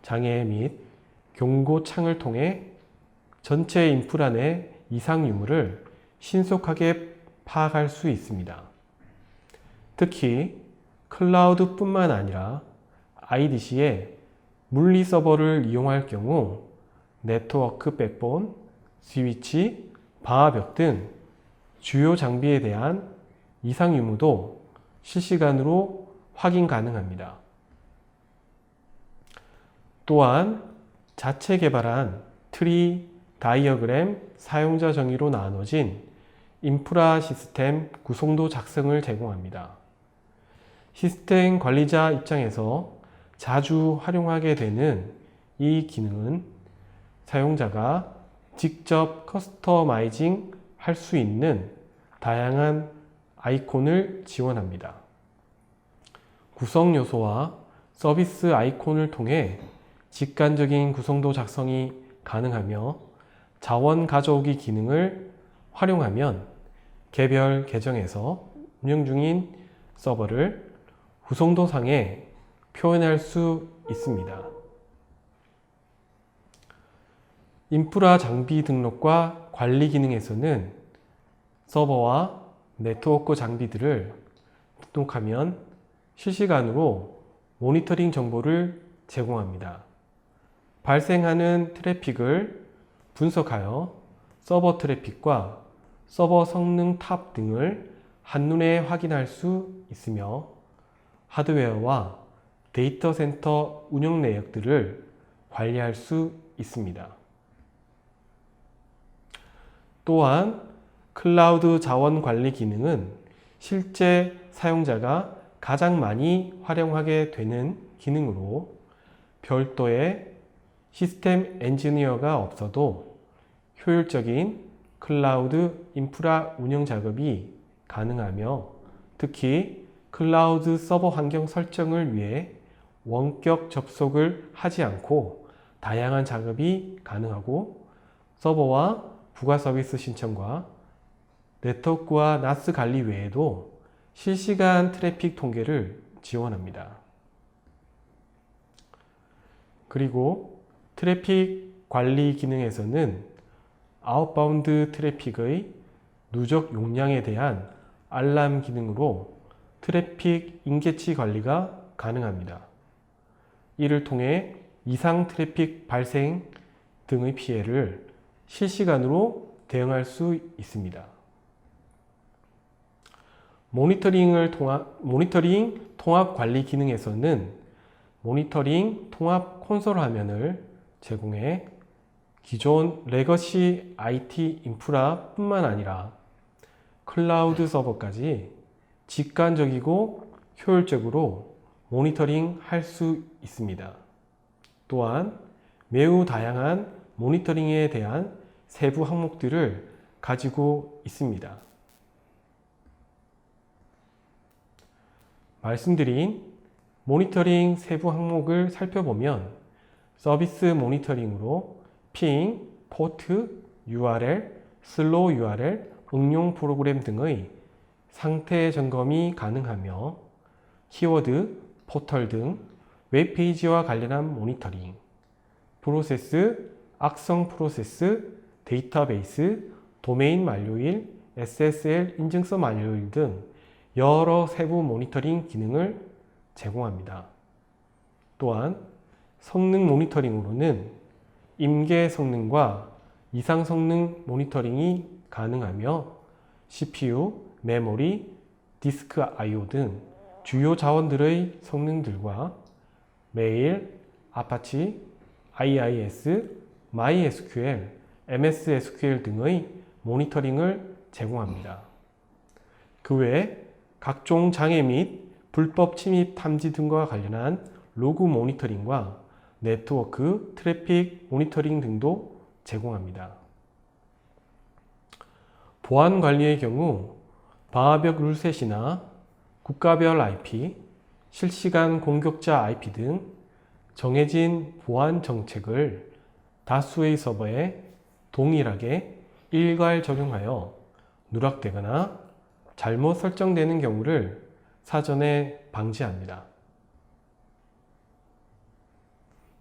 장애 및 경고 창을 통해 전체 인프라 내 이상 유무를 신속하게 파악할 수 있습니다. 특히 클라우드뿐만 아니라 IDC의 물리 서버를 이용할 경우 네트워크 백본, 스위치, 방화벽 등 주요 장비에 대한 이상 유무도 실시간으로 확인 가능합니다. 또한 자체 개발한 트리 다이어그램 사용자 정의로 나눠진 인프라 시스템 구성도 작성을 제공합니다. 시스템 관리자 입장에서 자주 활용하게 되는 이 기능은 사용자가 직접 커스터마이징 할 수 있는 다양한 아이콘을 지원합니다. 구성 요소와 서비스 아이콘을 통해 직관적인 구성도 작성이 가능하며 자원 가져오기 기능을 활용하면 개별 계정에서 운영 중인 서버를 구성도상에 표현할 수 있습니다. 인프라 장비 등록과 관리 기능에서는 서버와 네트워크 장비들을 등록하면 실시간으로 모니터링 정보를 제공합니다. 발생하는 트래픽을 분석하여 서버 트래픽과 서버 성능 탑 등을 한눈에 확인할 수 있으며 하드웨어와 데이터 센터 운영 내역들을 관리할 수 있습니다. 또한 클라우드 자원 관리 기능은 실제 사용자가 가장 많이 활용하게 되는 기능으로 별도의 시스템 엔지니어가 없어도 효율적인 클라우드 인프라 운영 작업이 가능하며 특히 클라우드 서버 환경 설정을 위해 원격 접속을 하지 않고 다양한 작업이 가능하고 서버와 부가 서비스 신청과 네트워크와 NAS 관리 외에도 실시간 트래픽 통계를 지원합니다. 그리고 트래픽 관리 기능에서는 아웃바운드 트래픽의 누적 용량에 대한 알람 기능으로 트래픽 인계치 관리가 가능합니다. 이를 통해 이상 트래픽 발생 등의 피해를 실시간으로 대응할 수 있습니다. 모니터링 통합 관리 기능에서는 모니터링 통합 콘솔 화면을 제공해 기존 레거시 IT 인프라 뿐만 아니라 클라우드 서버까지 직관적이고 효율적으로 모니터링 할 수 있습니다. 또한 매우 다양한 모니터링에 대한 세부 항목들을 가지고 있습니다. 말씀드린 모니터링 세부 항목을 살펴보면 서비스 모니터링으로 핑, 포트, URL, 슬로우 URL, 응용 프로그램 등의 상태 점검이 가능하며 키워드, 포털 등 웹페이지와 관련한 모니터링, 프로세스, 악성 프로세스, 데이터베이스, 도메인 만료일, SSL 인증서 만료일 등 여러 세부 모니터링 기능을 제공합니다. 또한 성능 모니터링으로는 임계 성능과 이상 성능 모니터링이 가능하며 CPU, 메모리, 디스크 I/O 등 주요 자원들의 성능들과 메일, 아파치, IIS, MySQL, MS SQL 등의 모니터링을 제공합니다. 그 외에 각종 장애 및 불법 침입 탐지 등과 관련한 로그 모니터링과 네트워크 트래픽 모니터링 등도 제공합니다. 보안 관리의 경우 방화벽 룰셋이나 국가별 IP, 실시간 공격자 IP 등 정해진 보안 정책을 다수의 서버에 동일하게 일괄 적용하여 누락되거나 잘못 설정되는 경우를 사전에 방지합니다.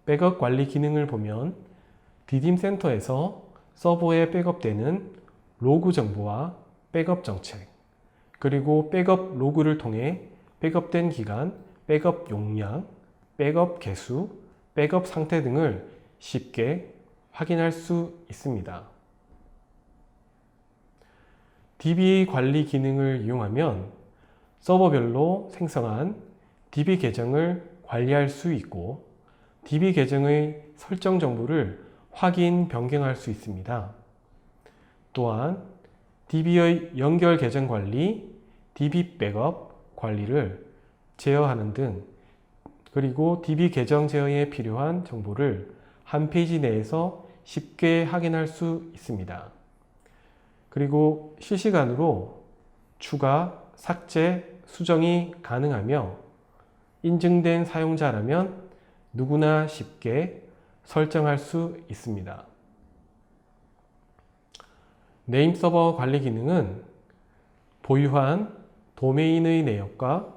백업 관리 기능을 보면 디딤 센터에서 서버에 백업되는 로그 정보와 백업 정책, 그리고 백업 로그를 통해 백업된 기간, 백업 용량, 백업 개수, 백업 상태 등을 쉽게 확인할 수 있습니다. DB 관리 기능을 이용하면 서버별로 생성한 DB 계정을 관리할 수 있고 DB 계정의 설정 정보를 확인, 변경할 수 있습니다. 또한 DB의 연결 계정 관리, DB 백업 관리를 제어하는 등, 그리고 DB 계정 제어에 필요한 정보를 한 페이지 내에서 쉽게 확인할 수 있습니다. 그리고 실시간으로 추가, 삭제, 수정이 가능하며 인증된 사용자라면 누구나 쉽게 설정할 수 있습니다. 네임 서버 관리 기능은 보유한 도메인의 내역과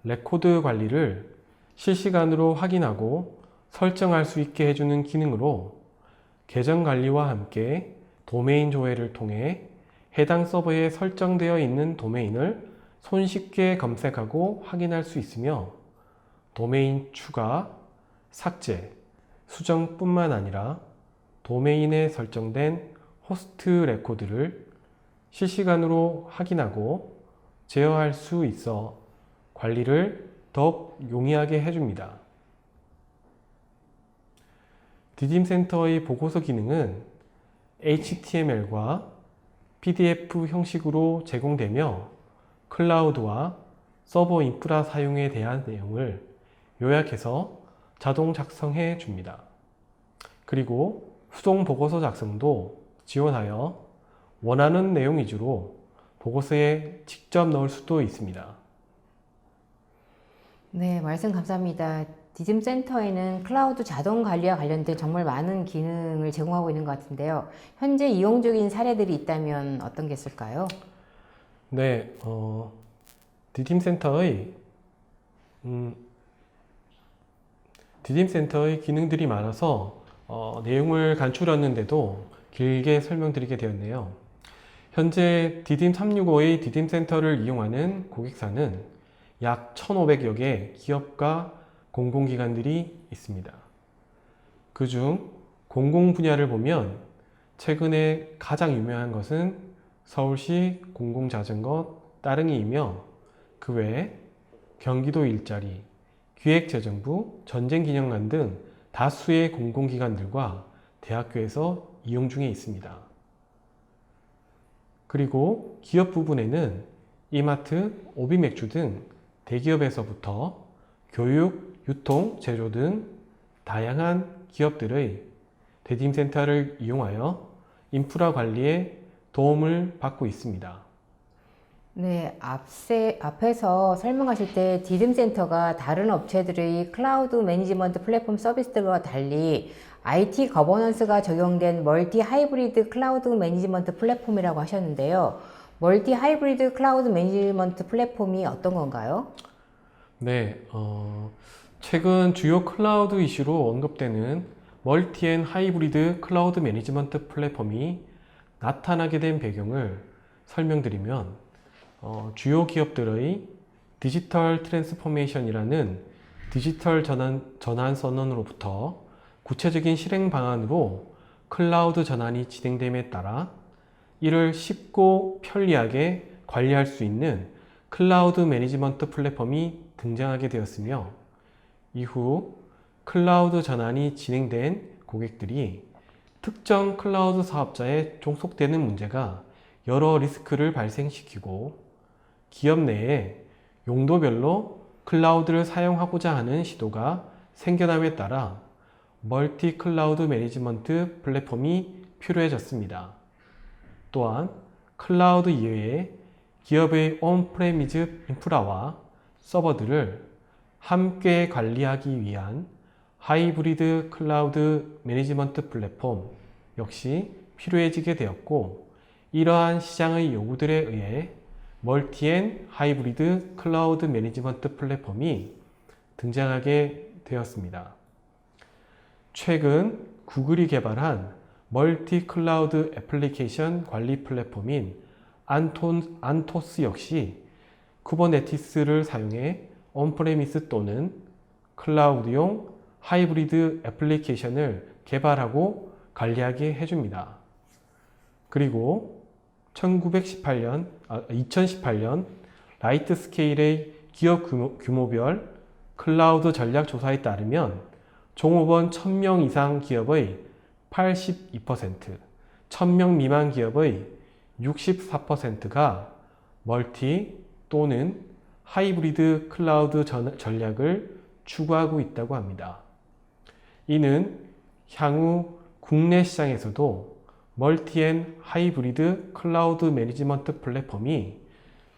레코드 관리를 실시간으로 확인하고 설정할 수 있게 해주는 기능으로 계정 관리와 함께 도메인 조회를 통해 해당 서버에 설정되어 있는 도메인을 손쉽게 검색하고 확인할 수 있으며 도메인 추가, 삭제, 수정뿐만 아니라 도메인에 설정된 호스트 레코드를 실시간으로 확인하고 제어할 수 있어 관리를 더욱 용이하게 해줍니다. 디딤 센터의 보고서 기능은 HTML과 PDF 형식으로 제공되며 클라우드와 서버 인프라 사용에 대한 내용을 요약해서 자동 작성해 줍니다. 그리고 수동 보고서 작성도 지원하여 원하는 내용 위주로 보고서에 직접 넣을 수도 있습니다. 네, 말씀 감사합니다. 디딤 센터에는 클라우드 자동 관리와 관련된 정말 많은 기능을 제공하고 있는 것 같은데요. 현재 이용 중인 사례들이 있다면 어떤 게 있을까요? 네, 디딤 센터의 기능들이 많아서 내용을 간추렸는데도 길게 설명드리게 되었네요. 현재 디딤 365의 디딤 센터를 이용하는 고객사는 약 1,500여 개 기업과 공공기관들이 있습니다. 그중 공공 분야를 보면 최근에 가장 유명한 것은 서울시 공공자전거 따릉이이며 그 외에 경기도 일자리, 기획재정부, 전쟁기념관 등 다수의 공공기관들과 대학교에서 이용 중에 있습니다. 그리고 기업 부분에는 이마트, 오비맥주 등 대기업에서부터 교육, 유통, 제조 등 다양한 기업들의 디딤센터를 이용하여 인프라 관리에 도움을 받고 있습니다. 네, 앞에서 설명하실 때 디딤센터가 다른 업체들의 클라우드 매니지먼트 플랫폼 서비스들과 달리 IT 거버넌스가 적용된 멀티 하이브리드 클라우드 매니지먼트 플랫폼이라고 하셨는데요. 멀티 하이브리드 클라우드 매니지먼트 플랫폼이 어떤 건가요? 네, 최근 주요 클라우드 이슈로 언급되는 멀티 앤 하이브리드 클라우드 매니지먼트 플랫폼이 나타나게 된 배경을 설명드리면 주요 기업들의 디지털 트랜스포메이션이라는 디지털 전환 선언으로부터 구체적인 실행 방안으로 클라우드 전환이 진행됨에 따라 이를 쉽고 편리하게 관리할 수 있는 클라우드 매니지먼트 플랫폼이 등장하게 되었으며 이후 클라우드 전환이 진행된 고객들이 특정 클라우드 사업자에 종속되는 문제가 여러 리스크를 발생시키고 기업 내에 용도별로 클라우드를 사용하고자 하는 시도가 생겨남에 따라 멀티 클라우드 매니지먼트 플랫폼이 필요해졌습니다. 또한 클라우드 이외에 기업의 온프레미즈 인프라와 서버들을 함께 관리하기 위한 하이브리드 클라우드 매니지먼트 플랫폼 역시 필요해지게 되었고 이러한 시장의 요구들에 의해 멀티 앤 하이브리드 클라우드 매니지먼트 플랫폼이 등장하게 되었습니다. 최근 구글이 개발한 멀티 클라우드 애플리케이션 관리 플랫폼인 안토스 역시 쿠버네티스를 사용해 온프레미스 또는 클라우드용 하이브리드 애플리케이션을 개발하고 관리하게 해줍니다. 그리고 2018년 라이트 스케일의 기업 규모별 클라우드 전략 조사에 따르면 종업원 1000명 이상 기업의 82%, 1000명 미만 기업의 64%가 멀티 또는 하이브리드 클라우드 전략을 추구하고 있다고 합니다. 이는 향후 국내 시장에서도 멀티 앤 하이브리드 클라우드 매니지먼트 플랫폼이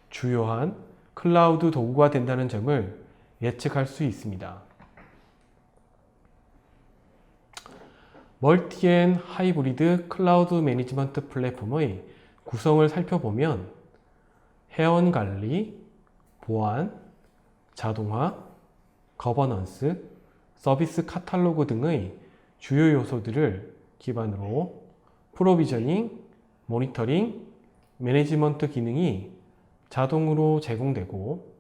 주요한 클라우드 도구가 된다는 점을 예측할 수 있습니다. 멀티 앤 하이브리드 클라우드 매니지먼트 플랫폼의 구성을 살펴보면 회원 관리, 보안, 자동화, 거버넌스, 서비스 카탈로그 등의 주요 요소들을 기반으로 프로비저닝, 모니터링, 매니지먼트 기능이 자동으로 제공되고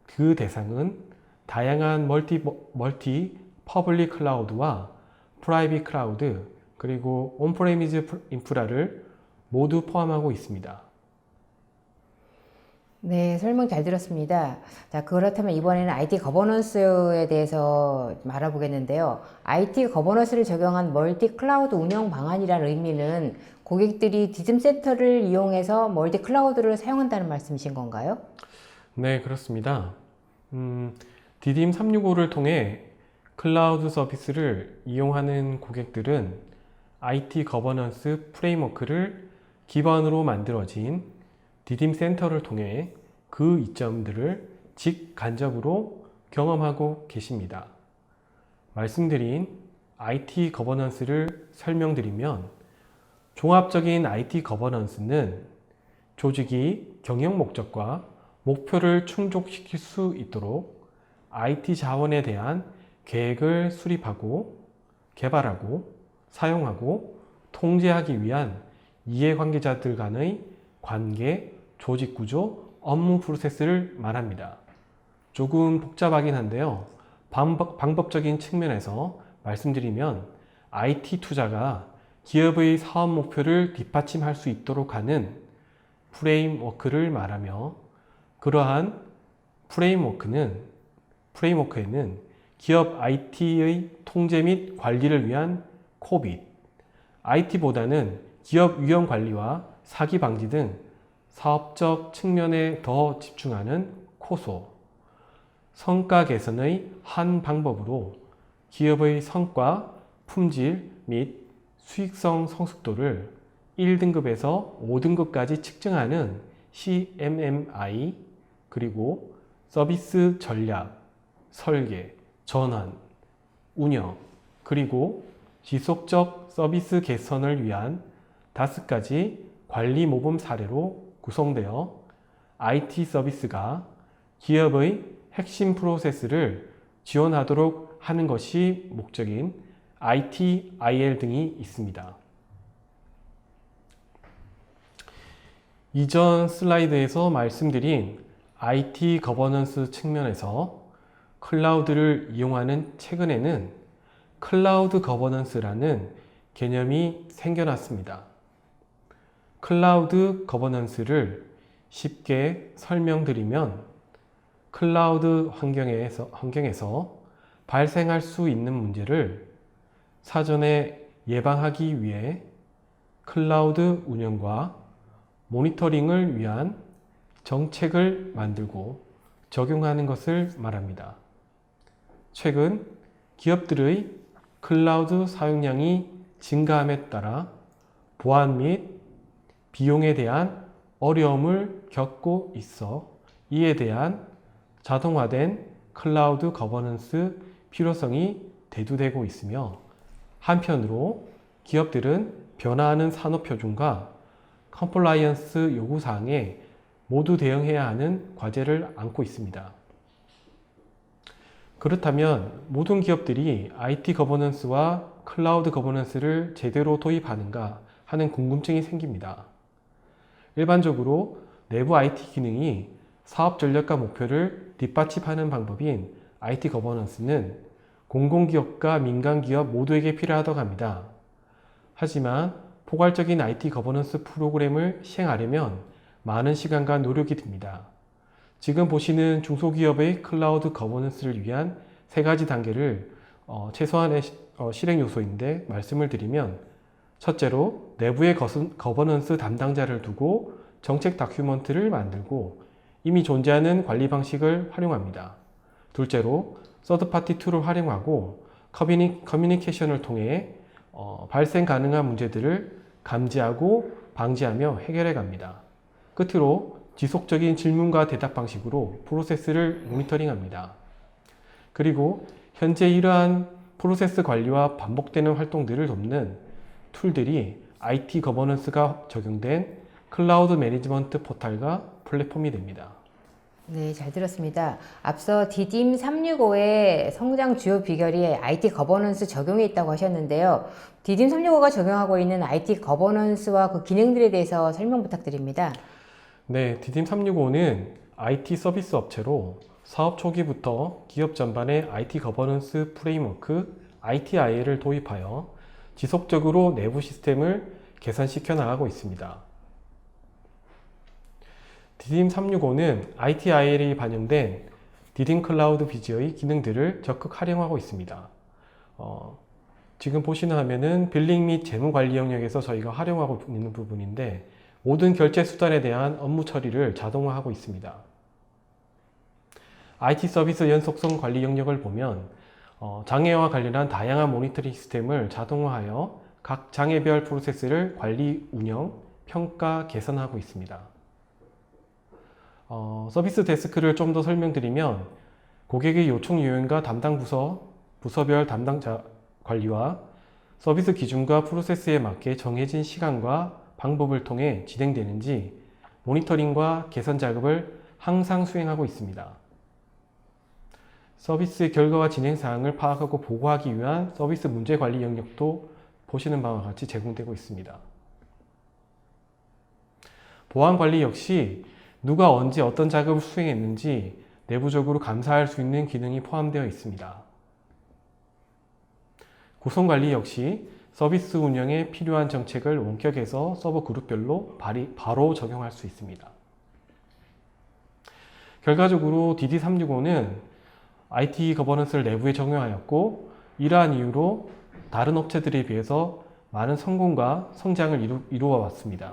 그 대상은 다양한 멀티 퍼블릭 클라우드와 프라이빗 클라우드 그리고 온프레미즈 인프라를 모두 포함하고 있습니다. 네, 설명 잘 들었습니다. 자, 그렇다면 이번에는 IT 거버넌스에 대해서 알아보겠는데요. IT 거버넌스를 적용한 멀티 클라우드 운영 방안이라는 의미는 고객들이 디딤센터를 이용해서 멀티 클라우드를 사용한다는 말씀이신 건가요? 네, 그렇습니다. 디딤 365를 통해 클라우드 서비스를 이용하는 고객들은 IT 거버넌스 프레임워크를 기반으로 만들어진 디딤 센터를 통해 그 이점들을 직간접으로 경험하고 계십니다. 말씀드린 IT 거버넌스를 설명드리면 종합적인 IT 거버넌스는 조직이 경영 목적과 목표를 충족시킬 수 있도록 IT 자원에 대한 계획을 수립하고 개발하고 사용하고 통제하기 위한 이해관계자들 간의 관계, 조직 구조, 업무 프로세스를 말합니다. 조금 복잡하긴 한데요. 방법적인 측면에서 말씀드리면 IT 투자가 기업의 사업 목표를 뒷받침할 수 있도록 하는 프레임워크를 말하며, 그러한 프레임워크에는 기업 IT의 통제 및 관리를 위한 코빗, IT보다는 기업 위험 관리와 사기 방지 등 사업적 측면에 더 집중하는 코소, 성과 개선의 한 방법으로 기업의 성과, 품질 및 수익성 성숙도를 1등급에서 5등급까지 측정하는 CMMI, 그리고 서비스 전략, 설계, 전환, 운영, 그리고 지속적 서비스 개선을 위한 5가지 관리 모범 사례로 구성되어 IT 서비스가 기업의 핵심 프로세스를 지원하도록 하는 것이 목적인 IT, IL 등이 있습니다. 이전 슬라이드에서 말씀드린 IT 거버넌스 측면에서 클라우드를 이용하는 최근에는 클라우드 거버넌스라는 개념이 생겨났습니다. 클라우드 거버넌스를 쉽게 설명드리면 클라우드 환경에서 발생할 수 있는 문제를 사전에 예방하기 위해 클라우드 운영과 모니터링을 위한 정책을 만들고 적용하는 것을 말합니다. 최근 기업들의 클라우드 사용량이 증가함에 따라 보안 및 비용에 대한 어려움을 겪고 있어 이에 대한 자동화된 클라우드 거버넌스 필요성이 대두되고 있으며, 한편으로 기업들은 변화하는 산업 표준과 컴플라이언스 요구사항에 모두 대응해야 하는 과제를 안고 있습니다. 그렇다면 모든 기업들이 IT 거버넌스와 클라우드 거버넌스를 제대로 도입하는가 하는 궁금증이 생깁니다. 일반적으로 내부 IT 기능이 사업 전략과 목표를 뒷받침하는 방법인 IT 거버넌스는 공공기업과 민간기업 모두에게 필요하다고 합니다. 하지만 포괄적인 IT 거버넌스 프로그램을 시행하려면 많은 시간과 노력이 듭니다. 지금 보시는 중소기업의 클라우드 거버넌스를 위한 3가지 단계를 최소한의 실행 요소인데 말씀을 드리면, 첫째로 내부에 거버넌스 담당자를 두고 정책 다큐먼트를 만들고 이미 존재하는 관리 방식을 활용합니다. 둘째로 서드파티 툴을 활용하고 커뮤니케이션을 통해 발생 가능한 문제들을 감지하고 방지하며 해결해 갑니다. 끝으로 지속적인 질문과 대답 방식으로 프로세스를 모니터링합니다. 그리고 현재 이러한 프로세스 관리와 반복되는 활동들을 돕는 툴들이 IT 거버넌스가 적용된 클라우드 매니지먼트 포탈과 플랫폼이 됩니다. 네, 잘 들었습니다. 앞서 디딤 365의 성장 주요 비결이 IT 거버넌스 적용에 있다고 하셨는데요. 디딤 365가 적용하고 있는 IT 거버넌스와 그 기능들에 대해서 설명 부탁드립니다. 네, 디딤 365는 IT 서비스 업체로 사업 초기부터 기업 전반의 IT 거버넌스 프레임워크 ITIL을 도입하여 지속적으로 내부 시스템을 개선시켜 나가고 있습니다. 디딤 365는 ITIL이 반영된 디딤 클라우드 비즈의 기능들을 적극 활용하고 있습니다. 지금 보시는 화면은 빌링 및 재무 관리 영역에서 저희가 활용하고 있는 부분인데, 모든 결제 수단에 대한 업무 처리를 자동화하고 있습니다. IT 서비스 연속성 관리 영역을 보면 장애와 관련한 다양한 모니터링 시스템을 자동화하여 각 장애별 프로세스를 관리, 운영, 평가, 개선하고 있습니다. 서비스 데스크를 좀 더 설명드리면, 고객의 요청 요인과 담당 부서별 담당자 관리와 서비스 기준과 프로세스에 맞게 정해진 시간과 방법을 통해 진행되는지 모니터링과 개선 작업을 항상 수행하고 있습니다. 서비스 결과와 진행 사항을 파악하고 보고하기 위한 서비스 문제 관리 영역도 보시는 바와 같이 제공되고 있습니다. 보안 관리 역시 누가 언제 어떤 작업을 수행했는지 내부적으로 감사할 수 있는 기능이 포함되어 있습니다. 구성 관리 역시 서비스 운영에 필요한 정책을 원격에서 서버 그룹별로 바로 적용할 수 있습니다. 결과적으로 DD365는 IT 거버넌스를 내부에 적용하였고, 이러한 이유로 다른 업체들에 비해서 많은 성공과 성장을 이루어 왔습니다.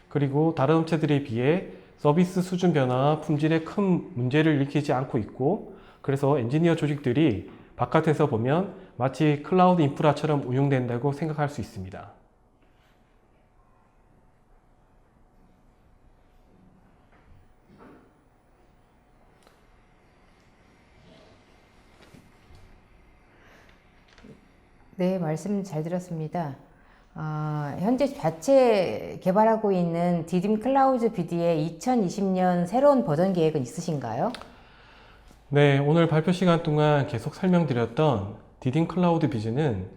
그리고 다른 업체들에 비해 서비스 수준 변화와 품질에 큰 문제를 일으키지 않고 있고, 그래서 엔지니어 조직들이 바깥에서 보면 마치 클라우드 인프라처럼 운용된다고 생각할 수 있습니다. 네, 말씀 잘 들었습니다. 현재 자체 개발하고 있는 디딤 클라우드 BD의 2020년 새로운 버전 계획은 있으신가요? 네, 오늘 발표 시간 동안 계속 설명드렸던 디딤 클라우드 비즈는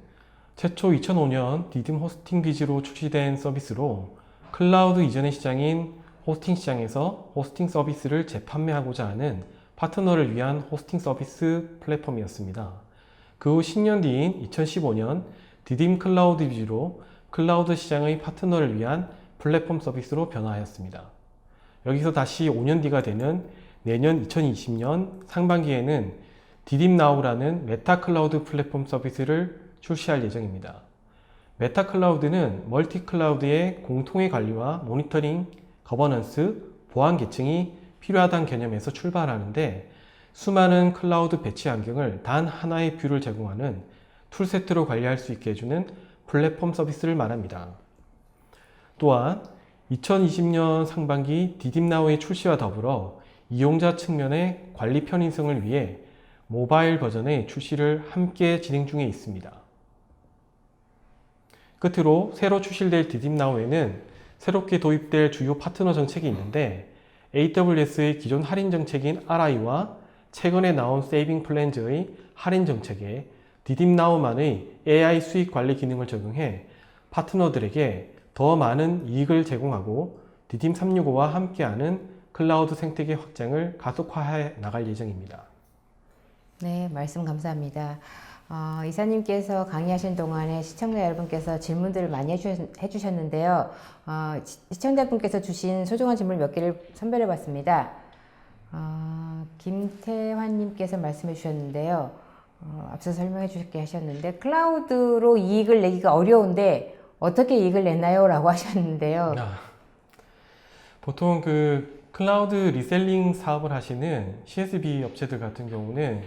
최초 2005년 디딤 호스팅 비즈로 출시된 서비스로 클라우드 이전의 시장인 호스팅 시장에서 호스팅 서비스를 재판매하고자 하는 파트너를 위한 호스팅 서비스 플랫폼이었습니다. 그 후 10년 뒤인 2015년 디딤 클라우드 비즈로 클라우드 시장의 파트너를 위한 플랫폼 서비스로 변화하였습니다. 여기서 다시 5년 뒤가 되는 내년 2020년 상반기에는 디딤 나우라는 메타 클라우드 플랫폼 서비스를 출시할 예정입니다. 메타 클라우드는 멀티 클라우드의 공통의 관리와 모니터링, 거버넌스, 보안 계층이 필요하다는 개념에서 출발하는데, 수많은 클라우드 배치 환경을 단 하나의 뷰를 제공하는 툴세트로 관리할 수 있게 해주는 플랫폼 서비스를 말합니다. 또한 2020년 상반기 디딤나우의 출시와 더불어 이용자 측면의 관리 편의성을 위해 모바일 버전의 출시를 함께 진행 중에 있습니다. 끝으로 새로 출시될 디딤나우에는 새롭게 도입될 주요 파트너 정책이 있는데, AWS의 기존 할인 정책인 RI와 최근에 나온 세이빙 플랜즈의 할인 정책에 디딤나우만의 AI 수익 관리 기능을 적용해 파트너들에게 더 많은 이익을 제공하고 디딤365와 함께하는 클라우드 생태계 확장을 가속화해 나갈 예정입니다. 네, 말씀 감사합니다. 이사님께서 강의하신 동안에 시청자 여러분께서 질문들을 많이 해주셨는데요. 시청자분께서 주신 소중한 질문 몇 개를 선별해 봤습니다. 김태환님께서 말씀해 주셨는데요. 앞서 설명해 주셨게 하셨는데, 클라우드로 이익을 내기가 어려운데 어떻게 이익을 내나요? 라고 하셨는데요. 보통 클라우드 리셀링 사업을 하시는 CSB 업체들 같은 경우는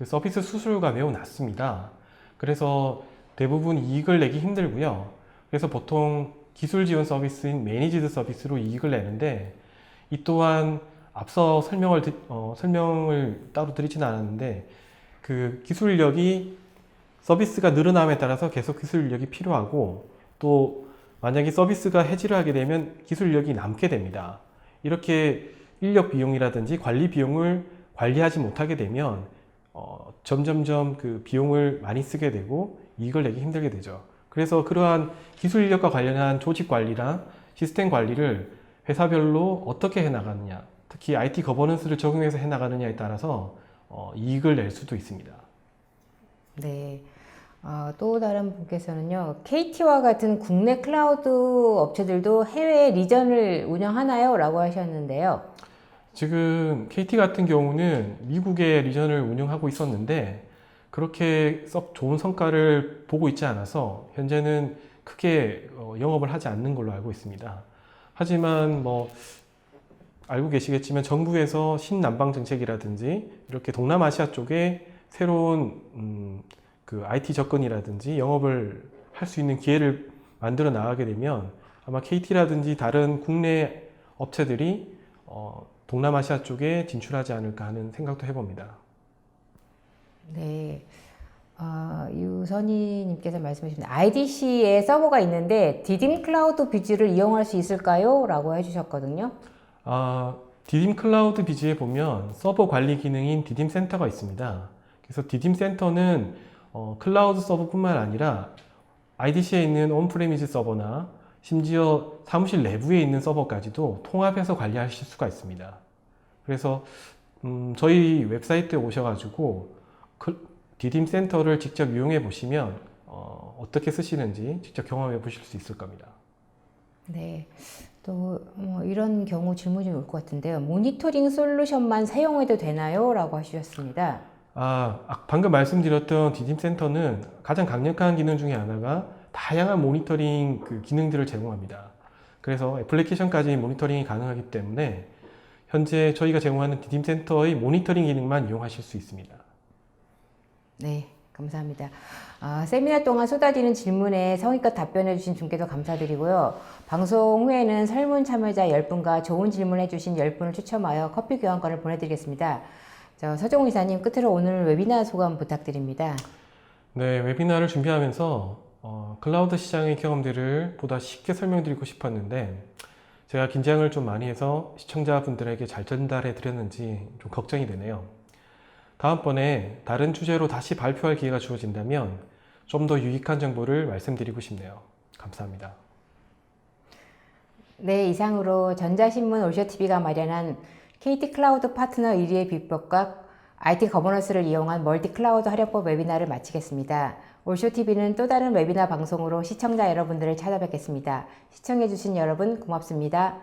서비스 수수료가 매우 낮습니다. 그래서 대부분 이익을 내기 힘들고요. 그래서 보통 기술 지원 서비스인 매니지드 서비스로 이익을 내는데, 이 또한 앞서 설명을 따로 드리지는 않았는데, 기술력이 서비스가 늘어남에 따라서 계속 기술력이 필요하고, 또 만약에 서비스가 해지를 하게 되면 기술력이 남게 됩니다. 이렇게 인력 비용이라든지 관리 비용을 관리하지 못하게 되면 점점점 비용을 많이 쓰게 되고 이익을 내기 힘들게 되죠. 그래서 그러한 기술 인력과 관련한 조직 관리랑 시스템 관리를 회사별로 어떻게 해나가느냐, 특히 IT 거버넌스를 적용해서 해나가느냐에 따라서 이익을 낼 수도 있습니다. 네. 또 다른 분께서는요, KT와 같은 국내 클라우드 업체들도 해외 리전을 운영하나요? 라고 하셨는데요. 지금 KT 같은 경우는 미국의 리전을 운영하고 있었는데, 그렇게 썩 좋은 성과를 보고 있지 않아서 현재는 크게 영업을 하지 않는 걸로 알고 있습니다. 하지만 알고 계시겠지만 정부에서 신남방 정책이라든지 이렇게 동남아시아 쪽에 새로운 IT 접근이라든지 영업을 할 수 있는 기회를 만들어 나가게 되면 아마 KT라든지 다른 국내 업체들이 동남아시아 쪽에 진출하지 않을까 하는 생각도 해봅니다. 네. 유선희님께서 말씀해 주신 IDC에 서버가 있는데 디딤 클라우드 비즈를 이용할 수 있을까요? 라고 해주셨거든요. 디딤 클라우드 비즈에 보면 서버 관리 기능인 디딤 센터가 있습니다. 그래서 디딤 센터는 클라우드 서버뿐만 아니라 IDC에 있는 온프레미스 서버나 심지어 사무실 내부에 있는 서버까지도 통합해서 관리하실 수가 있습니다. 그래서 저희 웹사이트에 오셔가지고 디딤 센터를 직접 이용해 보시면 어떻게 쓰시는지 직접 경험해 보실 수 있을 겁니다. 네. 또 이런 경우 질문이 올 것 같은데요. 모니터링 솔루션만 사용해도 되나요? 라고 하셨습니다. 방금 말씀드렸던 디딤 센터는 가장 강력한 기능 중에 하나가 다양한 모니터링 기능들을 제공합니다. 그래서 애플리케이션까지 모니터링이 가능하기 때문에 현재 저희가 제공하는 디딤 센터의 모니터링 기능만 이용하실 수 있습니다. 네, 감사합니다. 세미나 동안 쏟아지는 질문에 성의껏 답변해 주신 분께도 감사드리고요. 방송 후에는 설문 참여자 10분과 좋은 질문해 주신 10분을 추첨하여 커피 교환권을 보내드리겠습니다. 서정우 이사님, 끝으로 오늘 웨비나 소감 부탁드립니다. 네, 웨비나를 준비하면서 클라우드 시장의 경험들을 보다 쉽게 설명드리고 싶었는데 제가 긴장을 좀 많이 해서 시청자분들에게 잘 전달해 드렸는지 좀 걱정이 되네요. 다음번에 다른 주제로 다시 발표할 기회가 주어진다면 좀 더 유익한 정보를 말씀드리고 싶네요. 감사합니다. 네, 이상으로 전자신문 올쇼TV가 마련한 KT 클라우드 파트너 1위의 비법과 IT 거버넌스를 이용한 멀티 클라우드 활용법 웨비나를 마치겠습니다. 올쇼TV는 또 다른 웨비나 방송으로 시청자 여러분들을 찾아뵙겠습니다. 시청해주신 여러분 고맙습니다.